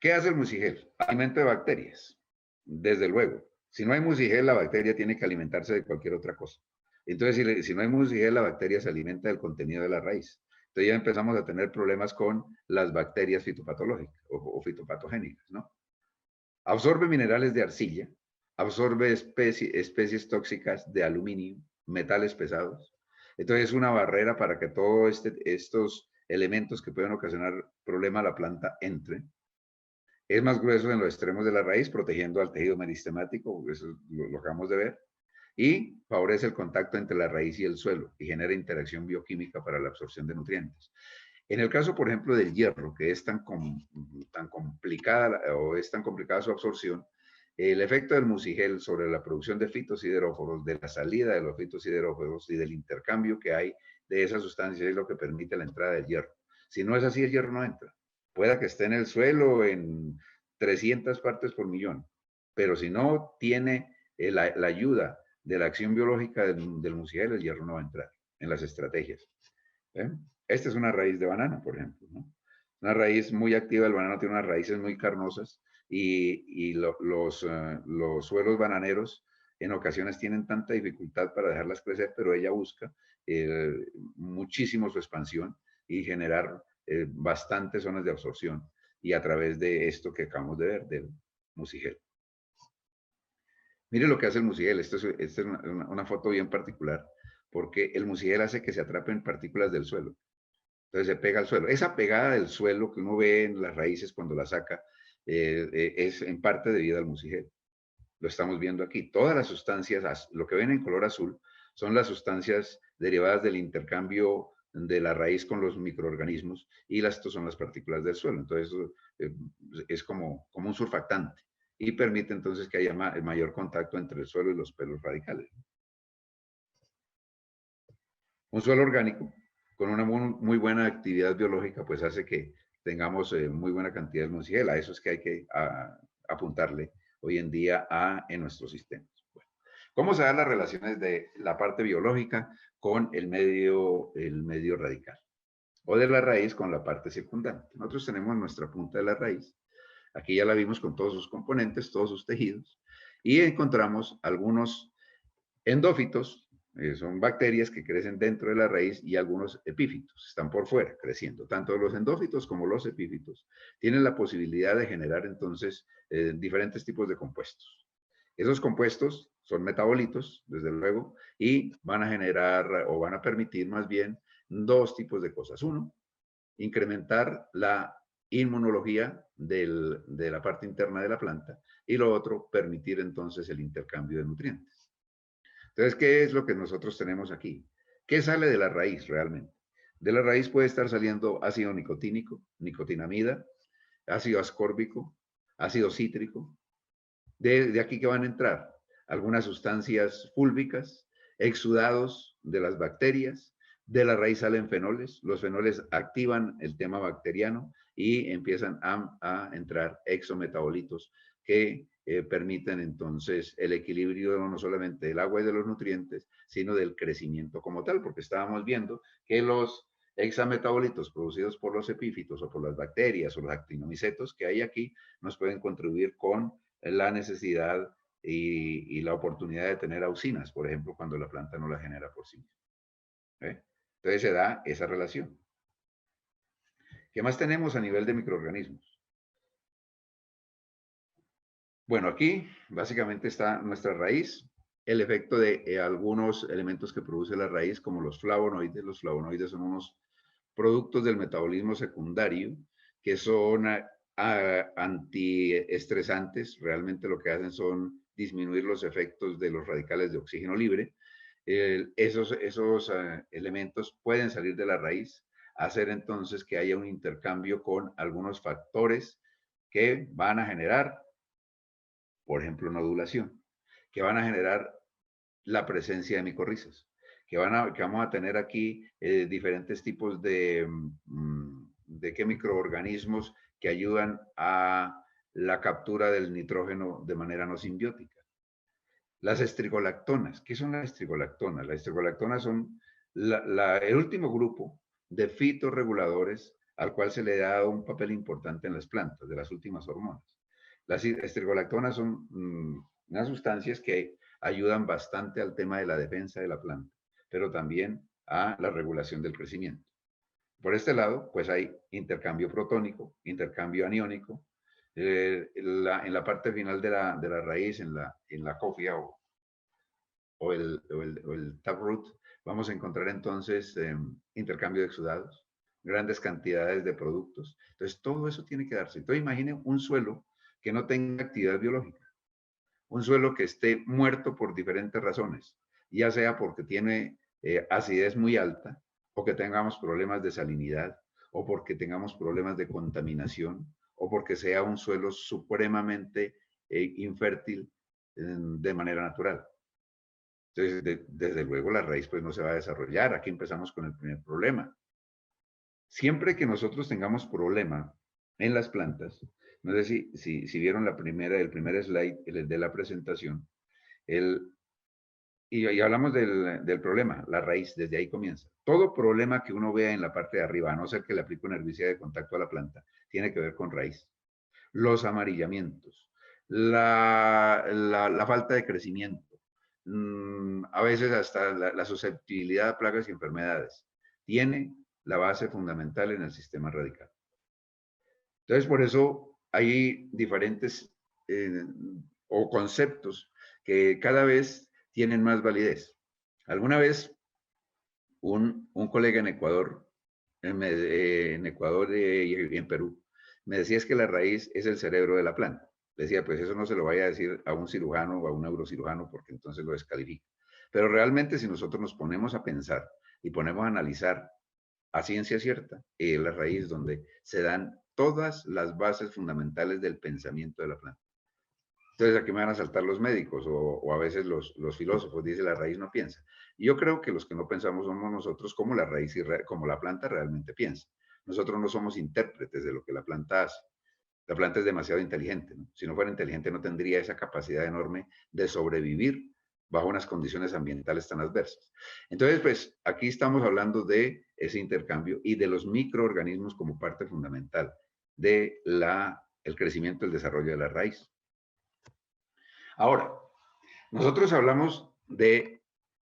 ¿Qué hace el mucigel? Alimento de bacterias, desde luego. Si no hay mucigel, la bacteria tiene que alimentarse de cualquier otra cosa. Entonces, si no hay mucigel, la bacteria se alimenta del contenido de la raíz. Entonces ya empezamos a tener problemas con las bacterias fitopatológicas o fitopatogénicas, ¿no? Absorbe minerales de arcilla, absorbe especies tóxicas de aluminio, metales pesados. Entonces es una barrera para que todos elementos que pueden ocasionar problema a la planta entren. Es más grueso en los extremos de la raíz, protegiendo al tejido meristemático, eso lo acabamos de ver, y favorece el contacto entre la raíz y el suelo y genera interacción bioquímica para la absorción de nutrientes. En el caso, por ejemplo, del hierro, que es tan complicada o es tan complicada su absorción, el efecto del musigel sobre la producción de fitosideróforos, de la salida de los fitosideróforos y del intercambio que hay de esas sustancias es lo que permite la entrada del hierro. Si no es así, el hierro no entra. Pueda que esté en el suelo en 300 partes por millón, pero si no tiene la ayuda de la acción biológica del musigel, el hierro no va a entrar en las estrategias. Esta es una raíz de banano, por ejemplo, ¿no? Una raíz muy activa, el banano tiene unas raíces muy carnosas y los suelos bananeros en ocasiones tienen tanta dificultad para dejarlas crecer, pero ella busca muchísimo su expansión y generar bastantes zonas de absorción y a través de esto que acabamos de ver, del musigel. Mire lo que hace el musigel, esta es una foto bien particular, porque el musigel hace que se atrapen partículas del suelo. Entonces se pega al suelo. Esa pegada del suelo que uno ve en las raíces cuando la saca es en parte debido al musigel. Lo estamos viendo aquí. Todas las sustancias, lo que ven en color azul, son las sustancias derivadas del intercambio de la raíz con los microorganismos y estos son las partículas del suelo. Entonces es como un surfactante y permite entonces que haya mayor contacto entre el suelo y los pelos radicales. Un suelo orgánico con una muy buena actividad biológica, pues hace que tengamos muy buena cantidad de musigel. A eso es que hay que apuntarle hoy en día en nuestros sistemas. Bueno, ¿cómo se dan las relaciones de la parte biológica con el medio radical? O de la raíz con la parte circundante. Nosotros tenemos nuestra punta de la raíz. Aquí ya la vimos con todos sus componentes, todos sus tejidos. Y encontramos algunos endófitos, son bacterias que crecen dentro de la raíz y algunos epífitos, están por fuera creciendo. Tanto los endófitos como los epífitos tienen la posibilidad de generar entonces diferentes tipos de compuestos. Esos compuestos son metabolitos, desde luego, y van a generar o van a permitir más bien dos tipos de cosas. Uno, incrementar la inmunología de la parte interna de la planta y lo otro, permitir entonces el intercambio de nutrientes. Entonces, ¿qué es lo que nosotros tenemos aquí? ¿Qué sale de la raíz realmente? De la raíz puede estar saliendo ácido nicotínico, nicotinamida, ácido ascórbico, ácido cítrico. De aquí que van a entrar algunas sustancias fúlvicas, exudados de las bacterias, de la raíz salen fenoles, los fenoles activan el tema bacteriano y empiezan a entrar exometabolitos que permiten entonces el equilibrio no solamente del agua y de los nutrientes, sino del crecimiento como tal, porque estábamos viendo que los hexametabolitos producidos por los epífitos o por las bacterias o los actinomicetos que hay aquí nos pueden contribuir con la necesidad y la oportunidad de tener auxinas, por ejemplo, cuando la planta no la genera por sí misma. Entonces se da esa relación. ¿Qué más tenemos a nivel de microorganismos? Bueno, aquí básicamente está nuestra raíz, el efecto de algunos elementos que produce la raíz, como los flavonoides. Los flavonoides son unos productos del metabolismo secundario que son antiestresantes. Realmente lo que hacen son disminuir los efectos de los radicales de oxígeno libre. Esos elementos pueden salir de la raíz, hacer entonces que haya un intercambio con algunos factores que van a generar, por ejemplo, nodulación, que van a generar la presencia de micorrizas, que vamos a tener aquí diferentes tipos de microorganismos que ayudan a la captura del nitrógeno de manera no simbiótica. Las estrigolactonas. ¿Qué son las estrigolactonas? Las estrigolactonas son el último grupo de fitorreguladores al cual se le ha dado un papel importante en las plantas, de las últimas hormonas. Las estrigolactonas son unas sustancias que ayudan bastante al tema de la defensa de la planta, pero también a la regulación del crecimiento. Por este lado, pues hay intercambio protónico, intercambio aniónico. En la parte final de la raíz, en la cofia o el taproot, vamos a encontrar entonces intercambio de exudados, grandes cantidades de productos. Entonces, todo eso tiene que darse. Entonces, imaginen un suelo que no tenga actividad biológica, un suelo que esté muerto por diferentes razones, ya sea porque tiene acidez muy alta, o que tengamos problemas de salinidad, o porque tengamos problemas de contaminación, o porque sea un suelo supremamente infértil de manera natural. Entonces, desde luego la raíz pues no se va a desarrollar. Aquí empezamos con el primer problema. Siempre que nosotros tengamos problema en las plantas, no sé si vieron el primer slide, el de la presentación, el, y hablamos del problema, la raíz, desde ahí comienza. Todo problema que uno vea en la parte de arriba, a no ser que le aplique un herbicida de contacto a la planta, tiene que ver con raíz. Los amarillamientos, la falta de crecimiento, a veces hasta la susceptibilidad a plagas y enfermedades, tiene la base fundamental en el sistema radical. Entonces, por eso hay diferentes o conceptos que cada vez tienen más validez. Alguna vez un colega en Ecuador, en Ecuador y en Perú, me decía es que la raíz es el cerebro de la planta. Le decía, pues eso no se lo vaya a decir a un cirujano o a un neurocirujano porque entonces lo descalifica. Pero realmente si nosotros nos ponemos a pensar y ponemos a analizar a ciencia cierta, la raíz donde se dan todas las bases fundamentales del pensamiento de la planta. Entonces aquí me van a saltar los médicos o a veces los filósofos, dice la raíz no piensa. Y yo creo que los que no pensamos somos nosotros como la raíz y como la planta realmente piensa. Nosotros no somos intérpretes de lo que la planta hace. La planta es demasiado inteligente, ¿no? Si no fuera inteligente no tendría esa capacidad enorme de sobrevivir bajo unas condiciones ambientales tan adversas. Entonces, pues aquí estamos hablando de ese intercambio y de los microorganismos como parte fundamental de el crecimiento y el desarrollo de la raíz. Ahora, nosotros hablamos de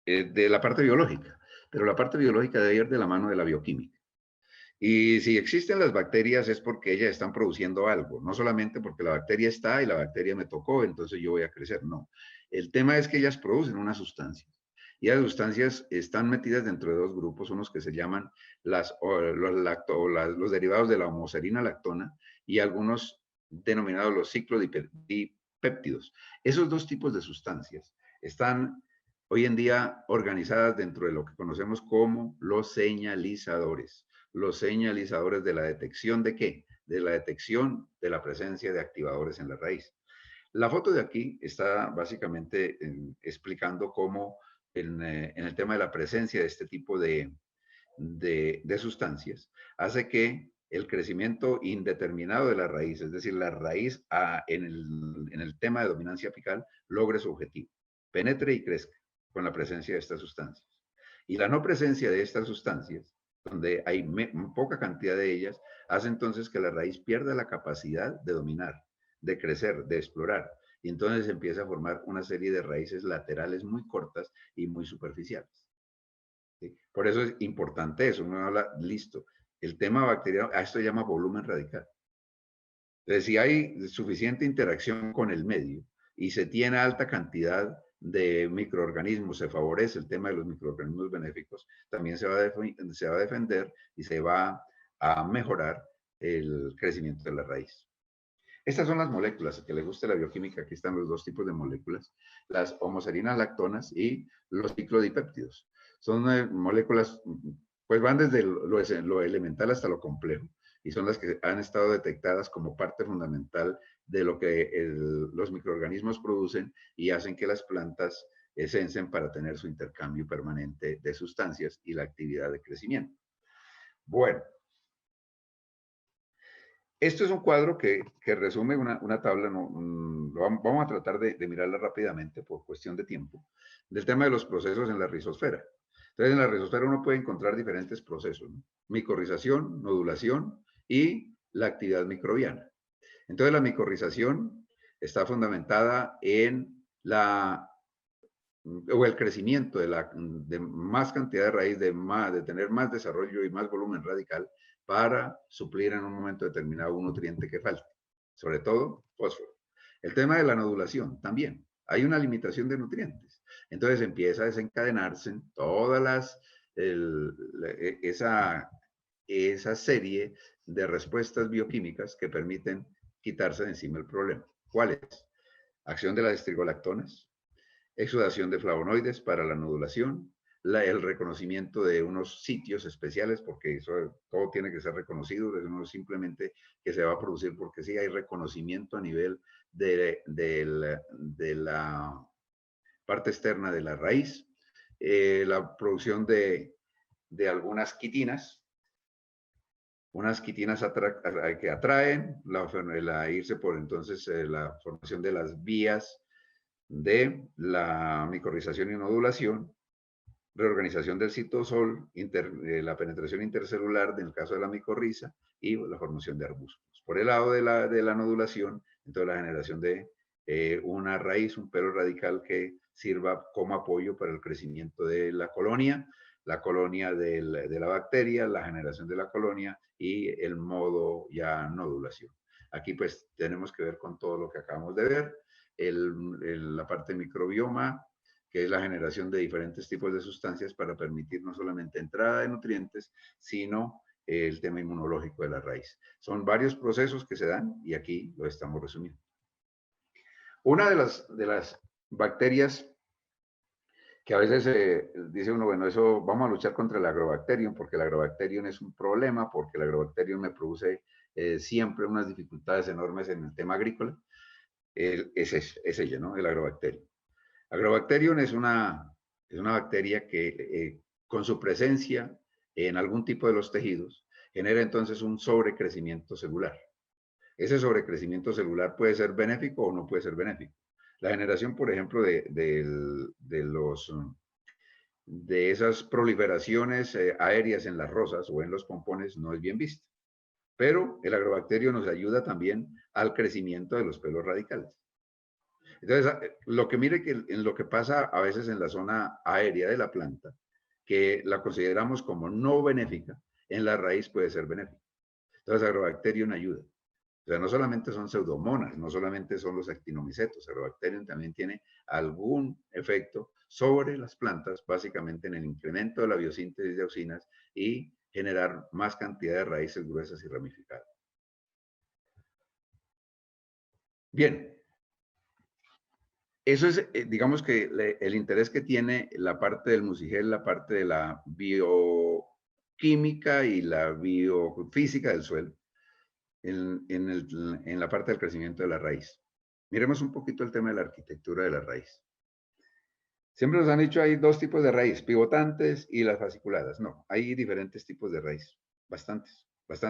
la parte biológica, pero la parte biológica debe ir de la mano de la bioquímica. Y si existen las bacterias es porque ellas están produciendo algo, no solamente porque la bacteria está y la bacteria me tocó, entonces yo voy a crecer, no. El tema es que ellas producen unas sustancias. Y las sustancias están metidas dentro de dos grupos, unos que se llaman los derivados de la homoserina lactona y algunos denominados los ciclodipéptidos. Esos dos tipos de sustancias están hoy en día organizadas dentro de lo que conocemos como los señalizadores. Los señalizadores de la detección de qué? De la detección de la presencia de activadores en la raíz. La foto de aquí está básicamente explicando cómo en el tema de la presencia de este tipo de sustancias hace que el crecimiento indeterminado de la raíz, es decir, la raíz en el tema de dominancia apical, logre su objetivo, penetre y crezca con la presencia de estas sustancias. Y la no presencia de estas sustancias, donde hay poca cantidad de ellas, hace entonces que la raíz pierda la capacidad de dominar, de crecer, de explorar. Y entonces empieza a formar una serie de raíces laterales muy cortas y muy superficiales. ¿Sí? Por eso es importante eso. Uno habla, listo, el tema bacteriano, a esto se llama volumen radical. Entonces, si hay suficiente interacción con el medio y se tiene alta cantidad de microorganismos, se favorece el tema de los microorganismos benéficos, también se va a defender y se va a mejorar el crecimiento de la raíz. Estas son las moléculas, que les guste la bioquímica, aquí están los dos tipos de moléculas, las homoserinas lactonas y los ciclodipéptidos. Son moléculas, pues van desde lo elemental hasta lo complejo, y son las que han estado detectadas como parte fundamental de lo que los microorganismos producen y hacen que las plantas esencen para tener su intercambio permanente de sustancias y la actividad de crecimiento. Bueno, esto es un cuadro que resume una tabla, vamos a tratar de mirarla rápidamente por cuestión de tiempo, del tema de los procesos en la rizosfera. Entonces, en la rizosfera uno puede encontrar diferentes procesos, ¿no? Micorrización, nodulación y la actividad microbiana. Entonces, la micorrización está fundamentada en o el crecimiento de más cantidad de raíz, de tener más desarrollo y más volumen radical para suplir en un momento determinado un nutriente que falte, sobre todo fósforo. El tema de la nodulación también. Hay una limitación de nutrientes. Entonces empieza a desencadenarse todas esa esa serie de respuestas bioquímicas que permiten quitarse de encima el problema. ¿Cuál es? Acción de las estrigolactonas, exudación de flavonoides para la nodulación, el reconocimiento de unos sitios especiales, porque eso, todo tiene que ser reconocido, no simplemente que se va a producir porque sí, hay reconocimiento a nivel de la parte externa de la raíz, la producción de algunas quitinas, unas quitinas que atraen, irse por entonces la formación de las vías de la micorrización y nodulación, reorganización del citosol, la penetración intercelular en el caso de la micorriza y la formación de arbustos. Por el lado de la nodulación, entonces la generación de una raíz, un pelo radical que sirva como apoyo para el crecimiento de la colonia de la bacteria, la generación de la colonia y el modo ya nodulación. Aquí pues tenemos que ver con todo lo que acabamos de ver, la parte microbioma, que es la generación de diferentes tipos de sustancias para permitir no solamente entrada de nutrientes, sino el tema inmunológico de la raíz. Son varios procesos que se dan y aquí lo estamos resumiendo. Una de las bacterias que a veces dice uno, bueno, eso vamos a luchar contra el Agrobacterium, porque el Agrobacterium es un problema, porque el Agrobacterium me produce siempre unas dificultades enormes en el tema agrícola. Es ella, ¿no? El Agrobacterium. Agrobacterium es una bacteria que con su presencia en algún tipo de los tejidos genera entonces un sobrecrecimiento celular. Ese sobrecrecimiento celular puede ser benéfico o no puede ser benéfico. La generación, por ejemplo, de esas proliferaciones aéreas en las rosas o en los pompones no es bien vista. Pero el agrobacterio nos ayuda también al crecimiento de los pelos radicales. Entonces, lo que mire que en lo que pasa a veces en la zona aérea de la planta, que la consideramos como no benéfica, en la raíz puede ser benéfica. Entonces, Agrobacterium ayuda. O sea, no solamente son pseudomonas, no solamente son los actinomicetos, Agrobacterium también tiene algún efecto sobre las plantas, básicamente en el incremento de la biosíntesis de auxinas y generar más cantidad de raíces gruesas y ramificadas. Bien, eso es, digamos que el interés que tiene la parte del musigel, la parte de la bioquímica y la biofísica del suelo, en la parte del crecimiento de la raíz. Miremos un poquito el tema de la arquitectura de la raíz. Siempre nos han dicho hay dos tipos de raíz, pivotantes y las fasciculadas. No, hay diferentes tipos de raíz, bastantes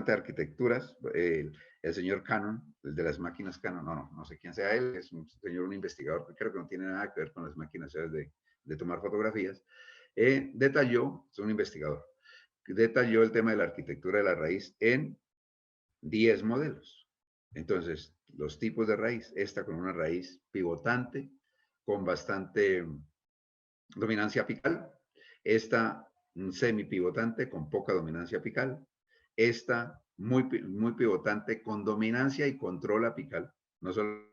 arquitecturas. El señor Cannon, el de las máquinas Cannon, no sé quién sea él, es un señor, un investigador que creo que no tiene nada que ver con las máquinas de tomar fotografías. Detalló, es un investigador, detalló el tema de la arquitectura de la raíz en 10 modelos. Entonces, los tipos de raíz, esta con una raíz pivotante, con bastante dominancia apical, esta semipivotante con poca dominancia apical, esta muy pivotante con dominancia y control apical, no solamente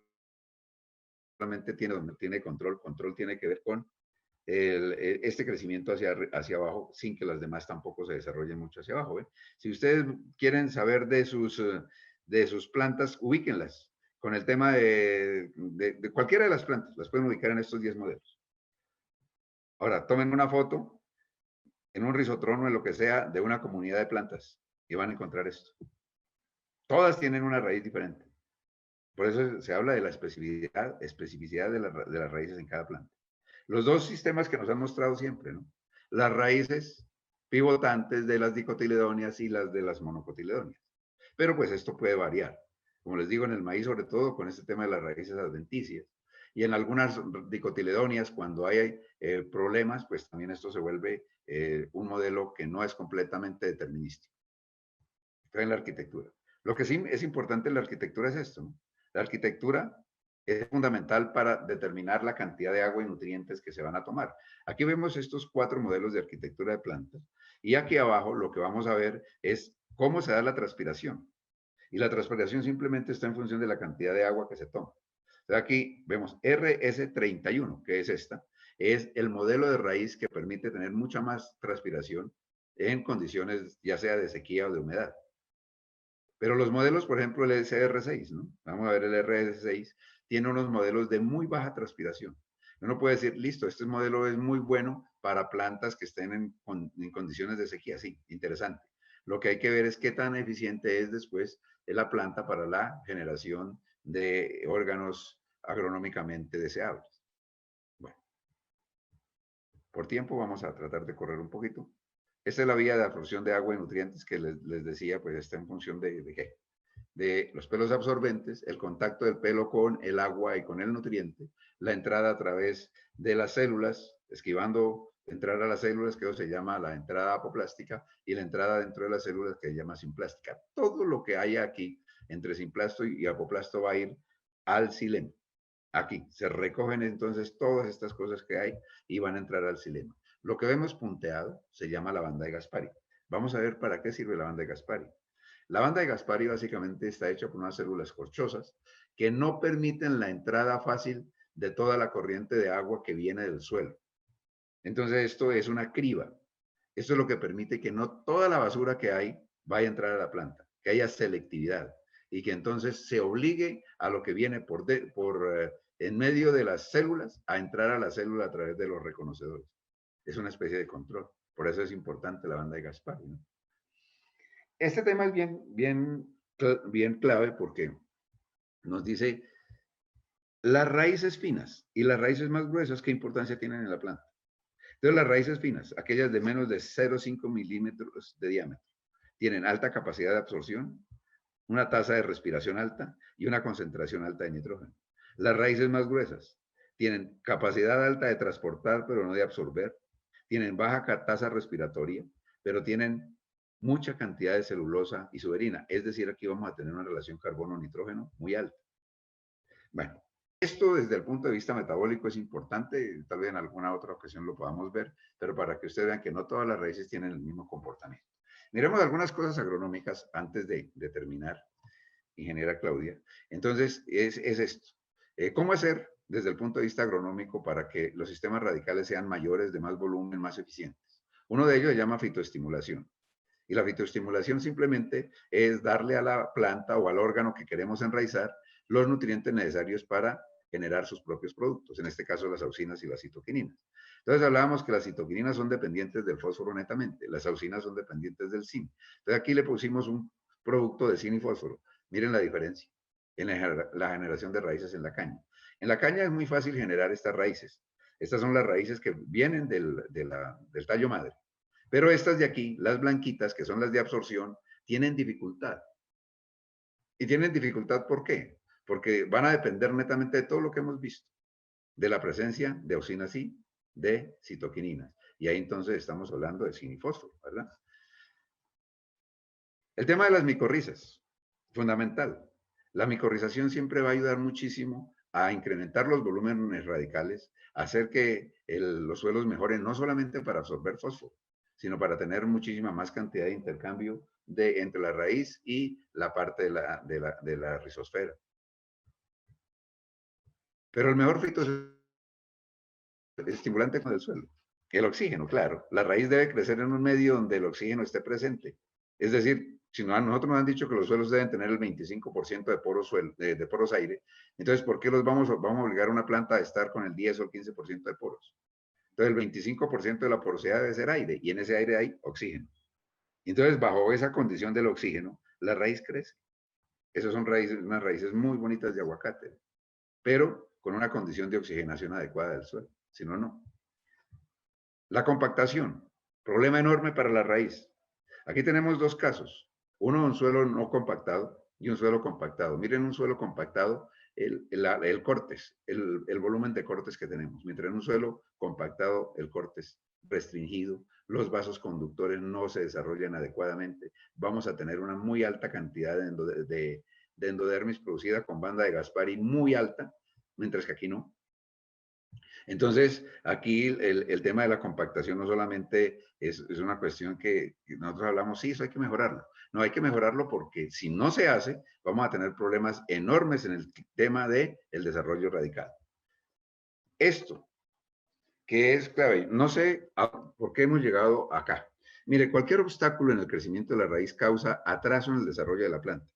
tiene control tiene que ver con este crecimiento hacia abajo sin que las demás tampoco se desarrollen mucho hacia abajo. ¿eh? Si ustedes quieren saber de sus plantas, ubíquenlas con el tema de cualquiera de las plantas, las pueden ubicar en estos 10 modelos. Ahora, tomen una foto en un rizotrono, en lo que sea, de una comunidad de plantas y van a encontrar esto. Todas tienen una raíz diferente. Por eso se habla de la especificidad de las raíces en cada planta. Los dos sistemas que nos han mostrado siempre, ¿no? Las raíces pivotantes de las dicotiledóneas y las de las monocotiledóneas. Pero pues esto puede variar. Como les digo, en el maíz, sobre todo con este tema de las raíces adventicias. Y en algunas dicotiledóneas, cuando hay problemas, pues también esto se vuelve un modelo que no es completamente determinístico. Está en la arquitectura. Lo que sí es importante en la arquitectura es esto, ¿no? La arquitectura es fundamental para determinar la cantidad de agua y nutrientes que se van a tomar. Aquí vemos estos 4 modelos de arquitectura de plantas y aquí abajo lo que vamos a ver es cómo se da la transpiración. Y la transpiración simplemente está en función de la cantidad de agua que se toma. Entonces aquí vemos RS31, que es esta, es el modelo de raíz que permite tener mucha más transpiración en condiciones ya sea de sequía o de humedad. Pero los modelos, por ejemplo, el SR6, ¿no? Vamos a ver el RS6, tiene unos modelos de muy baja transpiración. Uno puede decir, listo, este modelo es muy bueno para plantas que estén en condiciones de sequía. Sí, interesante. Lo que hay que ver es qué tan eficiente es después la planta para la generación de órganos agronómicamente deseables. Bueno, por tiempo vamos a tratar de correr un poquito. Esta es la vía de absorción de agua y nutrientes que les decía, pues está en función de qué. De los pelos absorbentes, el contacto del pelo con el agua y con el nutriente, la entrada a través de las células, esquivando entrar a las células, que eso se llama la entrada apoplástica, y la entrada dentro de las células, que se llama simplástica. Todo lo que haya aquí entre simplasto y apoplasto va a ir al xilema. Aquí se recogen entonces todas estas cosas que hay y van a entrar al xilema. Lo que vemos punteado se llama la banda de Gaspari. Vamos a ver para qué sirve la banda de Gaspari. La banda de Gaspari básicamente está hecha por unas células corchosas que no permiten la entrada fácil de toda la corriente de agua que viene del suelo. Entonces esto es una criba. Esto es lo que permite que no toda la basura que hay vaya a entrar a la planta, que haya selectividad y que entonces se obligue a lo que viene en medio de las células a entrar a la célula a través de los reconocedores. Es una especie de control. Por eso es importante la banda de Gaspari, ¿no? Este tema es bien clave porque nos dice las raíces finas y las raíces más gruesas, ¿qué importancia tienen en la planta? Entonces, las raíces finas, aquellas de menos de 0,5 milímetros de diámetro, tienen alta capacidad de absorción, una tasa de respiración alta y una concentración alta de nitrógeno. Las raíces más gruesas tienen capacidad alta de transportar, pero no de absorber, tienen baja tasa respiratoria, pero tienen mucha cantidad de celulosa y suberina. Es decir, aquí vamos a tener una relación carbono-nitrógeno muy alta. Bueno, esto desde el punto de vista metabólico es importante, tal vez en alguna otra ocasión lo podamos ver, pero para que ustedes vean que no todas las raíces tienen el mismo comportamiento. Miremos algunas cosas agronómicas antes de terminar, ingeniera Claudia. Entonces, es esto. ¿Cómo hacer desde el punto de vista agronómico para que los sistemas radicales sean mayores, de más volumen, más eficientes? Uno de ellos se llama fitoestimulación. Y la fitoestimulación simplemente es darle a la planta o al órgano que queremos enraizar los nutrientes necesarios para generar sus propios productos, en este caso las auxinas y las citoquininas. Entonces hablábamos que las citoquininas son dependientes del fósforo netamente, las auxinas son dependientes del zinc. Entonces aquí le pusimos un producto de zinc y fósforo. Miren la diferencia en la generación de raíces en la caña. En la caña es muy fácil generar estas raíces. Estas son las raíces que vienen del tallo madre. Pero estas de aquí, las blanquitas, que son las de absorción, tienen dificultad. ¿Y tienen dificultad por qué? Porque van a depender netamente de todo lo que hemos visto, de la presencia de auxinas y de citoquininas. Y ahí entonces estamos hablando de zinc y fósforo, ¿verdad? El tema de las micorrizas, fundamental. La micorrización siempre va a ayudar muchísimo a incrementar los volúmenes radicales, a hacer que los suelos mejoren, no solamente para absorber fósforo, sino para tener muchísima más cantidad de intercambio entre la raíz y la parte de la rizosfera. Pero el mejor fitoestimulante con el suelo, el oxígeno, claro. La raíz debe crecer en un medio donde el oxígeno esté presente. Es decir, si no, nosotros nos han dicho que los suelos deben tener el 25% de poros aire, entonces, ¿por qué vamos a obligar a una planta a estar con el 10 o el 15% de poros? Entonces, el 25% de la porosidad debe ser aire, y en ese aire hay oxígeno. Entonces, bajo esa condición del oxígeno, la raíz crece. Esas son unas raíces muy bonitas de aguacate, pero con una condición de oxigenación adecuada del suelo. Si no, no. La compactación, problema enorme para la raíz. Aquí tenemos dos casos. Uno, un suelo no compactado y un suelo compactado. Miren un suelo compactado, el cortes, el volumen de cortes que tenemos. Mientras en un suelo compactado, el cortes restringido, los vasos conductores no se desarrollan adecuadamente. Vamos a tener una muy alta cantidad de endodermis producida con banda de Gaspari muy alta, mientras que aquí no. Entonces, aquí el tema de la compactación no solamente es una cuestión que nosotros hablamos, sí, eso hay que mejorarlo. No, hay que mejorarlo porque si no se hace, vamos a tener problemas enormes en el tema del desarrollo radical. Esto, que es clave, no sé por qué hemos llegado acá, Mire, cualquier obstáculo en el crecimiento de la raíz causa atraso en el desarrollo de la planta.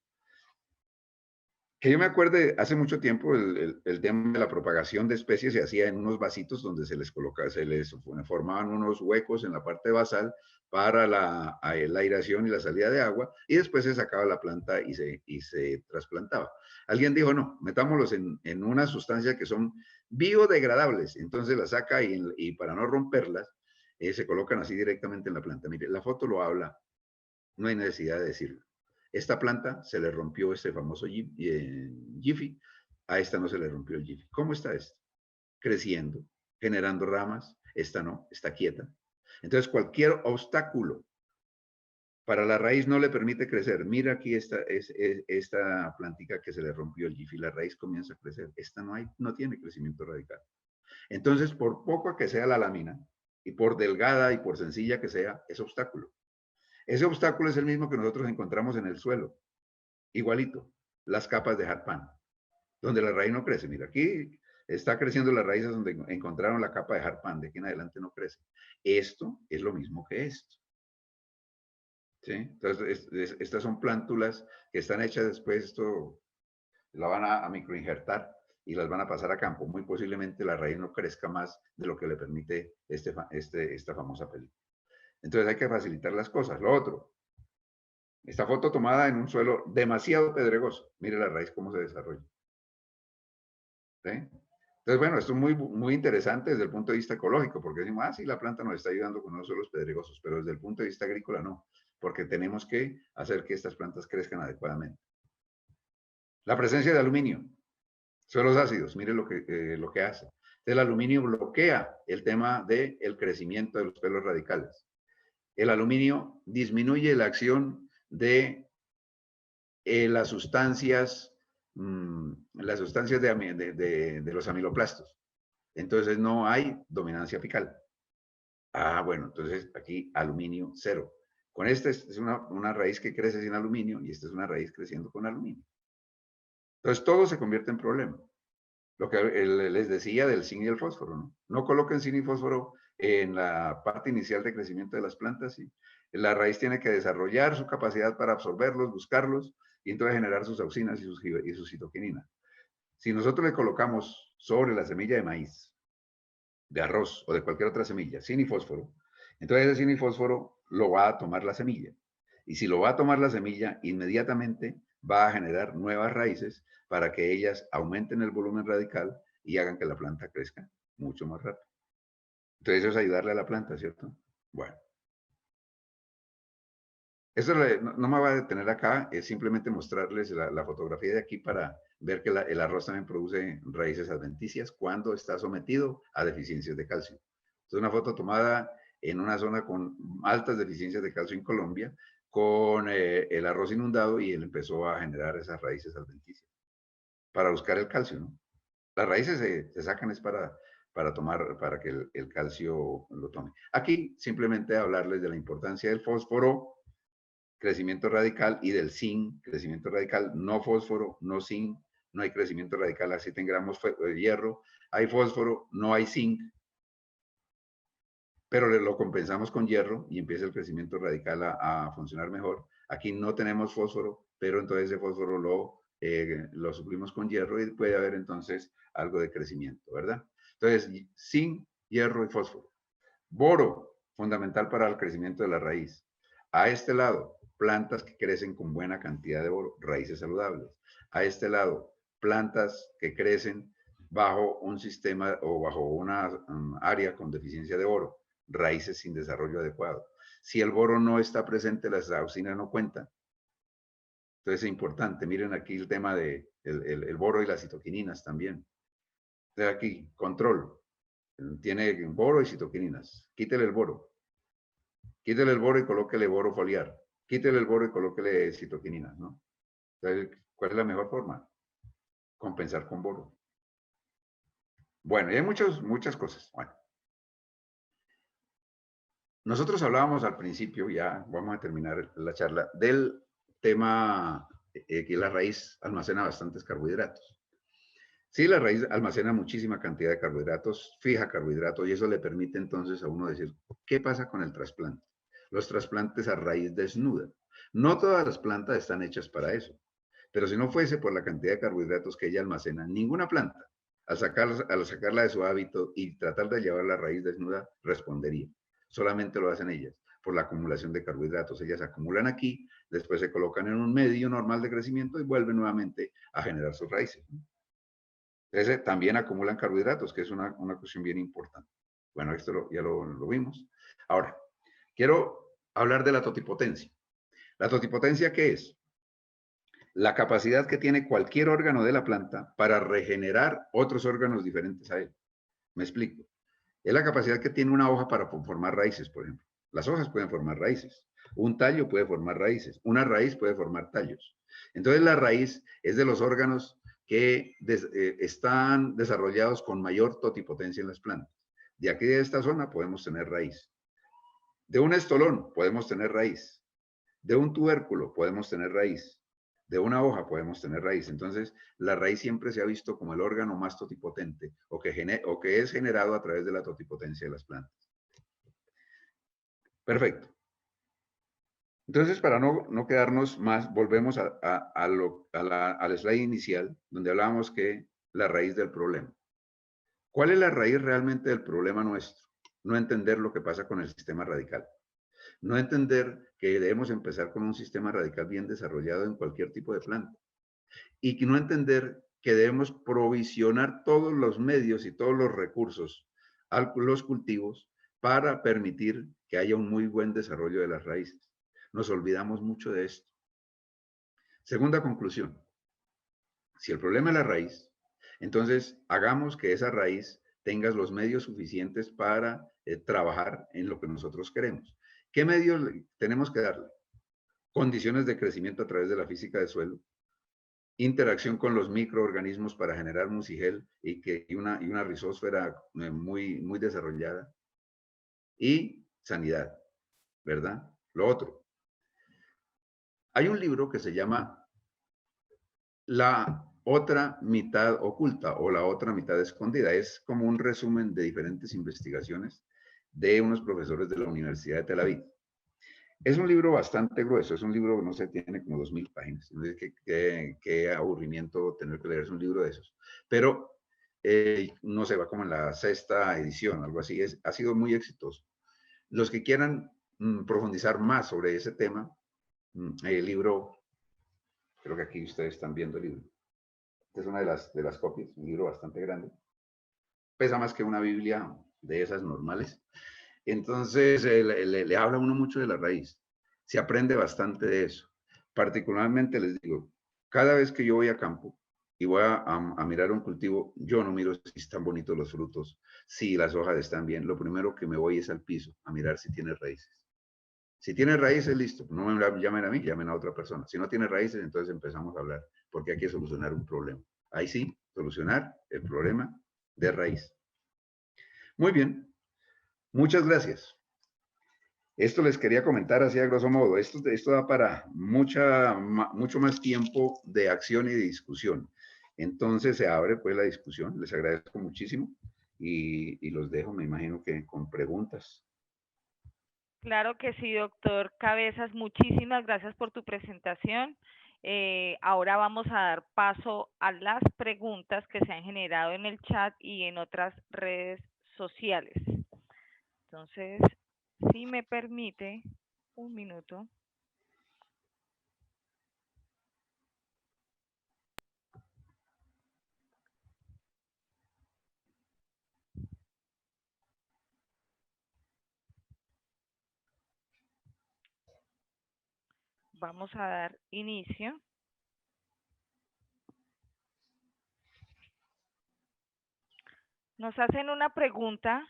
Que yo me acuerde, hace mucho tiempo el tema de la propagación de especies se hacía en unos vasitos donde se les colocaba, se les formaban unos huecos en la parte basal para la aireación y la salida de agua, y después se sacaba la planta y se trasplantaba. Alguien dijo, no, metámoslos en una sustancia que son biodegradables, entonces la saca y para no romperlas, se colocan así directamente en la planta. Mire, la foto lo habla, no hay necesidad de decirlo. Esta planta se le rompió este famoso Jiffy, a esta no se le rompió el Jiffy. ¿Cómo está esta? Creciendo, generando ramas, esta no, está quieta. Entonces cualquier obstáculo para la raíz no le permite crecer. Mira aquí esta plantita que se le rompió el Jiffy, la raíz comienza a crecer. Esta no tiene crecimiento radical. Entonces, por poco que sea la lámina, y por delgada y por sencilla que sea, es obstáculo. Ese obstáculo es el mismo que nosotros encontramos en el suelo, igualito, las capas de Harpan, donde la raíz no crece. Mira, aquí está creciendo las raíces donde encontraron la capa de Harpan, de aquí en adelante no crece. Esto es lo mismo que esto. ¿Sí? Entonces, estas son plántulas que están hechas después, esto la van a microinjertar y las van a pasar a campo. Muy posiblemente la raíz no crezca más de lo que le permite esta famosa película. Entonces hay que facilitar las cosas. Lo otro, esta foto tomada en un suelo demasiado pedregoso. Mire la raíz cómo se desarrolla. ¿Sí? Entonces, bueno, esto es muy interesante desde el punto de vista ecológico, porque decimos, sí, la planta nos está ayudando con unos suelos pedregosos, pero desde el punto de vista agrícola no, porque tenemos que hacer que estas plantas crezcan adecuadamente. La presencia de aluminio, suelos ácidos, mire lo que hace. El aluminio bloquea el tema del crecimiento de los pelos radicales. El aluminio disminuye la acción de las sustancias de los amiloplastos. Entonces no hay dominancia apical. Bueno, entonces aquí aluminio cero. Con esta es una raíz que crece sin aluminio y esta es una raíz creciendo con aluminio. Entonces todo se convierte en problema. Lo que les decía del zinc y el fósforo, ¿no? No coloquen zinc y fósforo en la parte inicial de crecimiento de las plantas. Y la raíz tiene que desarrollar su capacidad para absorberlos, buscarlos y entonces generar sus auxinas y sus citoquininas. Si nosotros le colocamos sobre la semilla de maíz, de arroz o de cualquier otra semilla, zinc y fósforo, entonces ese zinc y fósforo lo va a tomar la semilla. Y si lo va a tomar la semilla, inmediatamente va a generar nuevas raíces para que ellas aumenten el volumen radical y hagan que la planta crezca mucho más rápido. Entonces eso es ayudarle a la planta, ¿cierto? Bueno. Eso no me va a detener acá, es simplemente mostrarles la fotografía de aquí para ver que el arroz también produce raíces adventicias cuando está sometido a deficiencias de calcio. Es una foto tomada en una zona con altas deficiencias de calcio en Colombia, con el arroz inundado, y él empezó a generar esas raíces adventicias para buscar el calcio, ¿no? Las raíces se sacan es para que el calcio lo tome. Aquí simplemente hablarles de la importancia del fósforo, crecimiento radical, y del zinc, crecimiento radical, no fósforo, no zinc, no hay crecimiento radical a 100 gramos de hierro, hay fósforo, no hay zinc, pero lo compensamos con hierro y empieza el crecimiento radical a funcionar mejor. Aquí no tenemos fósforo, pero entonces ese fósforo lo suplimos con hierro y puede haber entonces algo de crecimiento, ¿verdad? Entonces, zinc, hierro y fósforo. Boro, fundamental para el crecimiento de la raíz. A este lado, plantas que crecen con buena cantidad de boro, raíces saludables. A este lado, plantas que crecen bajo un sistema o bajo una área con deficiencia de boro, raíces sin desarrollo adecuado. Si el boro no está presente, las auxinas no cuentan. Entonces es importante. Miren aquí el tema de el boro y las citoquininas también. Entonces aquí, control. Tiene boro y citoquininas. Quítele el boro. Quítele el boro y colóquele boro foliar. Quítele el boro y colóquele citoquininas, ¿no? Entonces, ¿cuál es la mejor forma? Compensar con boro. Bueno, y hay muchas cosas. Bueno. Nosotros hablábamos al principio, ya vamos a terminar la charla, del tema que la raíz almacena bastantes carbohidratos. Sí, la raíz almacena muchísima cantidad de carbohidratos, fija carbohidratos, y eso le permite entonces a uno decir, ¿qué pasa con el trasplante? los trasplantes a raíz desnuda. No todas las plantas están hechas para eso, pero si no fuese por la cantidad de carbohidratos que ella almacena, ninguna planta, al sacarla de su hábito y tratar de llevar la raíz desnuda, respondería. Solamente lo hacen ellas, por la acumulación de carbohidratos. Ellas acumulan aquí, después se colocan en un medio normal de crecimiento y vuelven nuevamente a generar sus raíces. Entonces, también acumulan carbohidratos, que es una cuestión bien importante. Bueno, esto ya lo vimos. Ahora, quiero hablar de la totipotencia. ¿La totipotencia qué es? La capacidad que tiene cualquier órgano de la planta para regenerar otros órganos diferentes a él. Me explico. Es la capacidad que tiene una hoja para formar raíces, por ejemplo. Las hojas pueden formar raíces. Un tallo puede formar raíces. Una raíz puede formar tallos. Entonces, la raíz es de los órganos que están desarrollados con mayor totipotencia en las plantas. De aquí de esta zona podemos tener raíz. De un estolón podemos tener raíz. De un tubérculo podemos tener raíz. De una hoja podemos tener raíz. Entonces, la raíz siempre se ha visto como el órgano más totipotente o que es generado a través de la totipotencia de las plantas. Perfecto. Entonces, para no quedarnos más, volvemos al slide inicial, donde hablábamos que la raíz del problema. ¿Cuál es la raíz realmente del problema nuestro? No entender lo que pasa con el sistema radical. No entender que debemos empezar con un sistema radical bien desarrollado en cualquier tipo de planta. Y no entender que debemos provisionar todos los medios y todos los recursos a los cultivos para permitir que haya un muy buen desarrollo de las raíces. Nos olvidamos mucho de esto. Segunda conclusión. Si el problema es la raíz, entonces hagamos que esa raíz tenga los medios suficientes para trabajar en lo que nosotros queremos. ¿Qué medios tenemos que darle? Condiciones de crecimiento a través de la física del suelo, interacción con los microorganismos para generar mucigel y una rizósfera muy desarrollada, y sanidad, ¿verdad? Lo otro. Hay un libro que se llama La otra mitad oculta o la otra mitad escondida. Es como un resumen de diferentes investigaciones de unos profesores de la Universidad de Tel Aviv. Es un libro bastante grueso, es un libro, no sé, tiene como 2000 páginas. Qué aburrimiento tener que leerse un libro de esos. Pero, no sé, va como en la 6ª edición, algo así. Ha sido muy exitoso. Los que quieran profundizar más sobre ese tema, el libro, creo que aquí ustedes están viendo el libro. Esta es una de las copias, un libro bastante grande. Pesa más que una Biblia de esas normales. Entonces, le habla uno mucho de la raíz. Se aprende bastante de eso. Particularmente les digo, cada vez que yo voy a campo y voy a mirar un cultivo, yo no miro si están bonitos los frutos, si las hojas están bien. Lo primero que me voy es al piso a mirar si tiene raíces. Si tiene raíces, listo. No me llamen a mí, llamen a otra persona. Si no tiene raíces, entonces empezamos a hablar, porque hay que solucionar un problema. Ahí sí, solucionar el problema de raíz. Muy bien. Muchas gracias. Esto les quería comentar así a grosso modo. Esto da para mucho más tiempo de acción y de discusión. Entonces se abre pues la discusión. Les agradezco muchísimo y los dejo, me imagino que con preguntas. Claro que sí, doctor Cabezas. Muchísimas gracias por tu presentación. Ahora vamos a dar paso a las preguntas que se han generado en el chat y en otras redes sociales. Entonces, si me permite, un minuto. Vamos a dar inicio. Nos hacen una pregunta,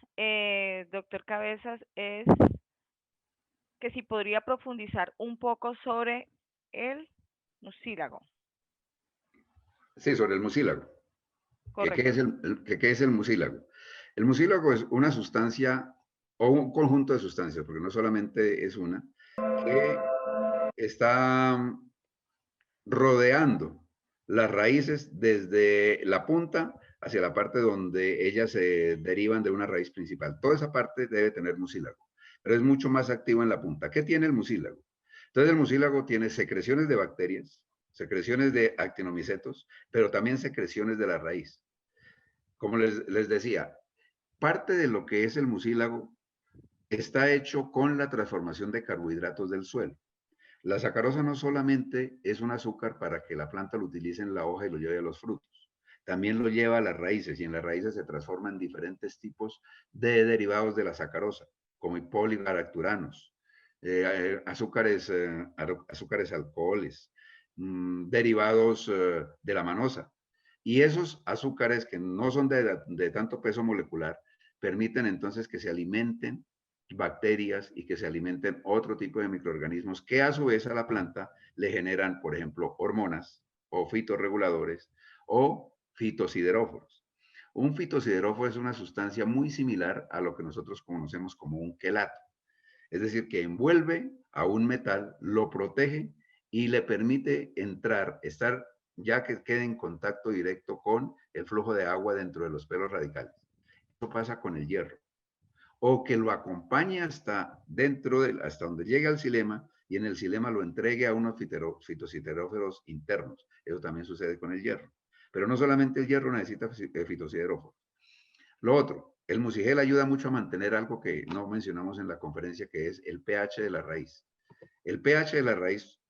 doctor Cabezas, es que si podría profundizar un poco sobre el mucílago. Sí, sobre el mucílago. Correcto. ¿Qué es el mucílago? El mucílago es una sustancia o un conjunto de sustancias, porque no solamente es una, que está rodeando las raíces desde la punta hacia la parte donde ellas se derivan de una raíz principal. Toda esa parte debe tener mucílago. pero es mucho más activo en la punta. ¿Qué tiene el mucílago? Entonces el mucílago tiene secreciones de bacterias, secreciones de actinomicetos, pero también secreciones de la raíz. Como les decía, parte de lo que es el mucílago está hecho con la transformación de carbohidratos del suelo. La sacarosa no solamente es un azúcar para que la planta lo utilice en la hoja y lo lleve a los frutos, también lo lleva a las raíces y en las raíces se transforman diferentes tipos de derivados de la sacarosa, como poligalacturanos, azúcares alcoholes, derivados de la manosa. Y esos azúcares que no son de tanto peso molecular permiten entonces que se alimenten bacterias y que se alimenten otro tipo de microorganismos que a su vez a la planta le generan, por ejemplo, hormonas o fitorreguladores o fitosideróforos. Un fitosideróforo es una sustancia muy similar a lo que nosotros conocemos como un quelato. Es decir, que envuelve a un metal, lo protege y le permite entrar, estar ya que quede en contacto directo con el flujo de agua dentro de los pelos radicales. Eso pasa con el hierro. O que lo acompañe hasta hasta donde llegue al xilema y en el xilema lo entregue a unos fitosideróforos internos. Eso también sucede con el hierro. Pero no solamente el hierro necesita fitosideróforos. Lo otro, el mucigel ayuda mucho a mantener algo que no mencionamos en la conferencia, que es el pH de la raíz. El pH de la raíz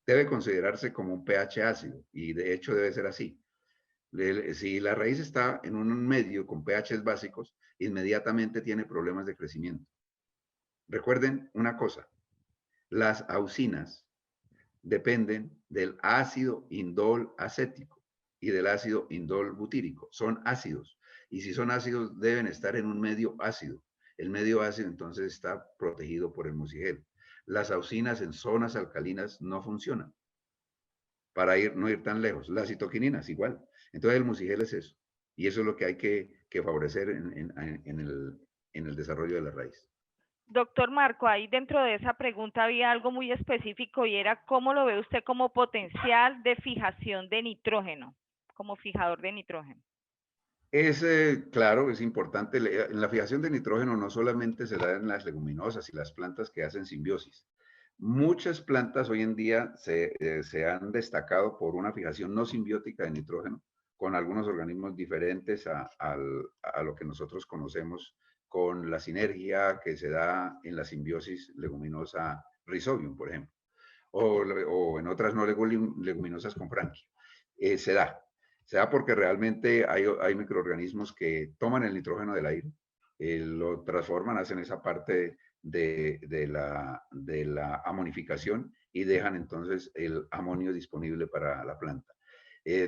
debe considerarse como un pH ácido y de hecho debe ser así. Si la raíz está en un medio con pHs básicos, inmediatamente tiene problemas de crecimiento. Recuerden una cosa, las auxinas dependen del ácido indol acético y del ácido indol butírico. Son ácidos y si son ácidos deben estar en un medio ácido. El medio ácido entonces está protegido por el mucigel. Las auxinas en zonas alcalinas no funcionan para no ir tan lejos. Las citoquininas igual. Entonces el mucigel es eso. Y eso es lo que hay que favorecer en el desarrollo de la raíz. Doctor Marco, ahí dentro de esa pregunta había algo muy específico y era cómo lo ve usted como potencial de fijación de nitrógeno, como fijador de nitrógeno. Es claro, es importante. En la fijación de nitrógeno no solamente se da en las leguminosas y las plantas que hacen simbiosis. Muchas plantas hoy en día se han destacado por una fijación no simbiótica de nitrógeno con algunos organismos diferentes a lo que nosotros conocemos con la sinergia que se da en la simbiosis leguminosa Rhizobium, por ejemplo, o en otras no leguminosas con Franquia. Se da. Se da porque realmente hay microorganismos que toman el nitrógeno del aire, lo transforman, hacen esa parte de la amonificación y dejan entonces el amonio disponible para la planta.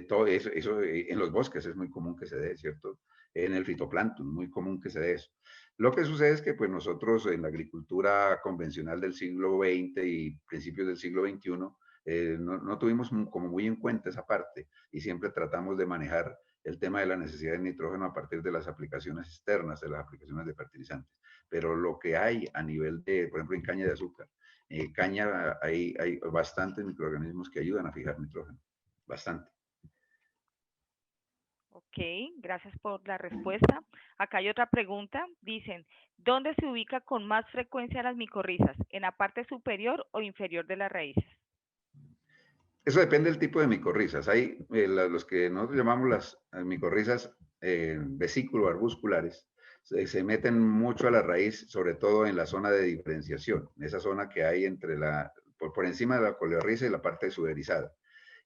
Todo eso en los bosques es muy común que se dé, ¿cierto? En el fitoplancton, muy común que se dé eso. Lo que sucede es que pues nosotros en la agricultura convencional del siglo XX y principios del siglo XXI no tuvimos como muy en cuenta esa parte y siempre tratamos de manejar el tema de la necesidad de nitrógeno a partir de las aplicaciones externas, de las aplicaciones de fertilizantes. Pero lo que hay a nivel de, por ejemplo, en caña de azúcar, hay bastantes microorganismos que ayudan a fijar nitrógeno, bastante. Ok, gracias por la respuesta. Acá hay otra pregunta. Dicen, ¿dónde se ubica con más frecuencia las micorrizas? ¿En la parte superior o inferior de las raíces? Eso depende del tipo de micorrizas. Hay los que nosotros llamamos las micorrizas vesículo-arbusculares. Se meten mucho a la raíz, sobre todo en la zona de diferenciación, en esa zona que hay entre por encima de la coleorriza y la parte suberizada.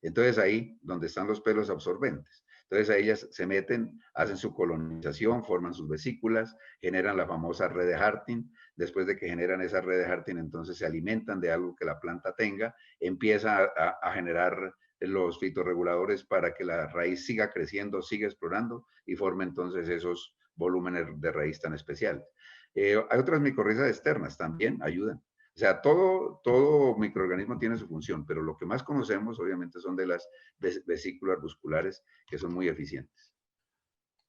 Entonces ahí donde están los pelos absorbentes. Entonces a ellas se meten, hacen su colonización, forman sus vesículas, generan la famosa red de Harting. Después de que generan esa red de Harting, entonces se alimentan de algo que la planta tenga, empieza a generar los fitorreguladores para que la raíz siga creciendo, siga explorando y forme entonces esos volúmenes de raíz tan especiales. Hay otras micorrizas externas también, ayudan. O sea, todo microorganismo tiene su función, pero lo que más conocemos obviamente son de las vesículas arbusculares que son muy eficientes.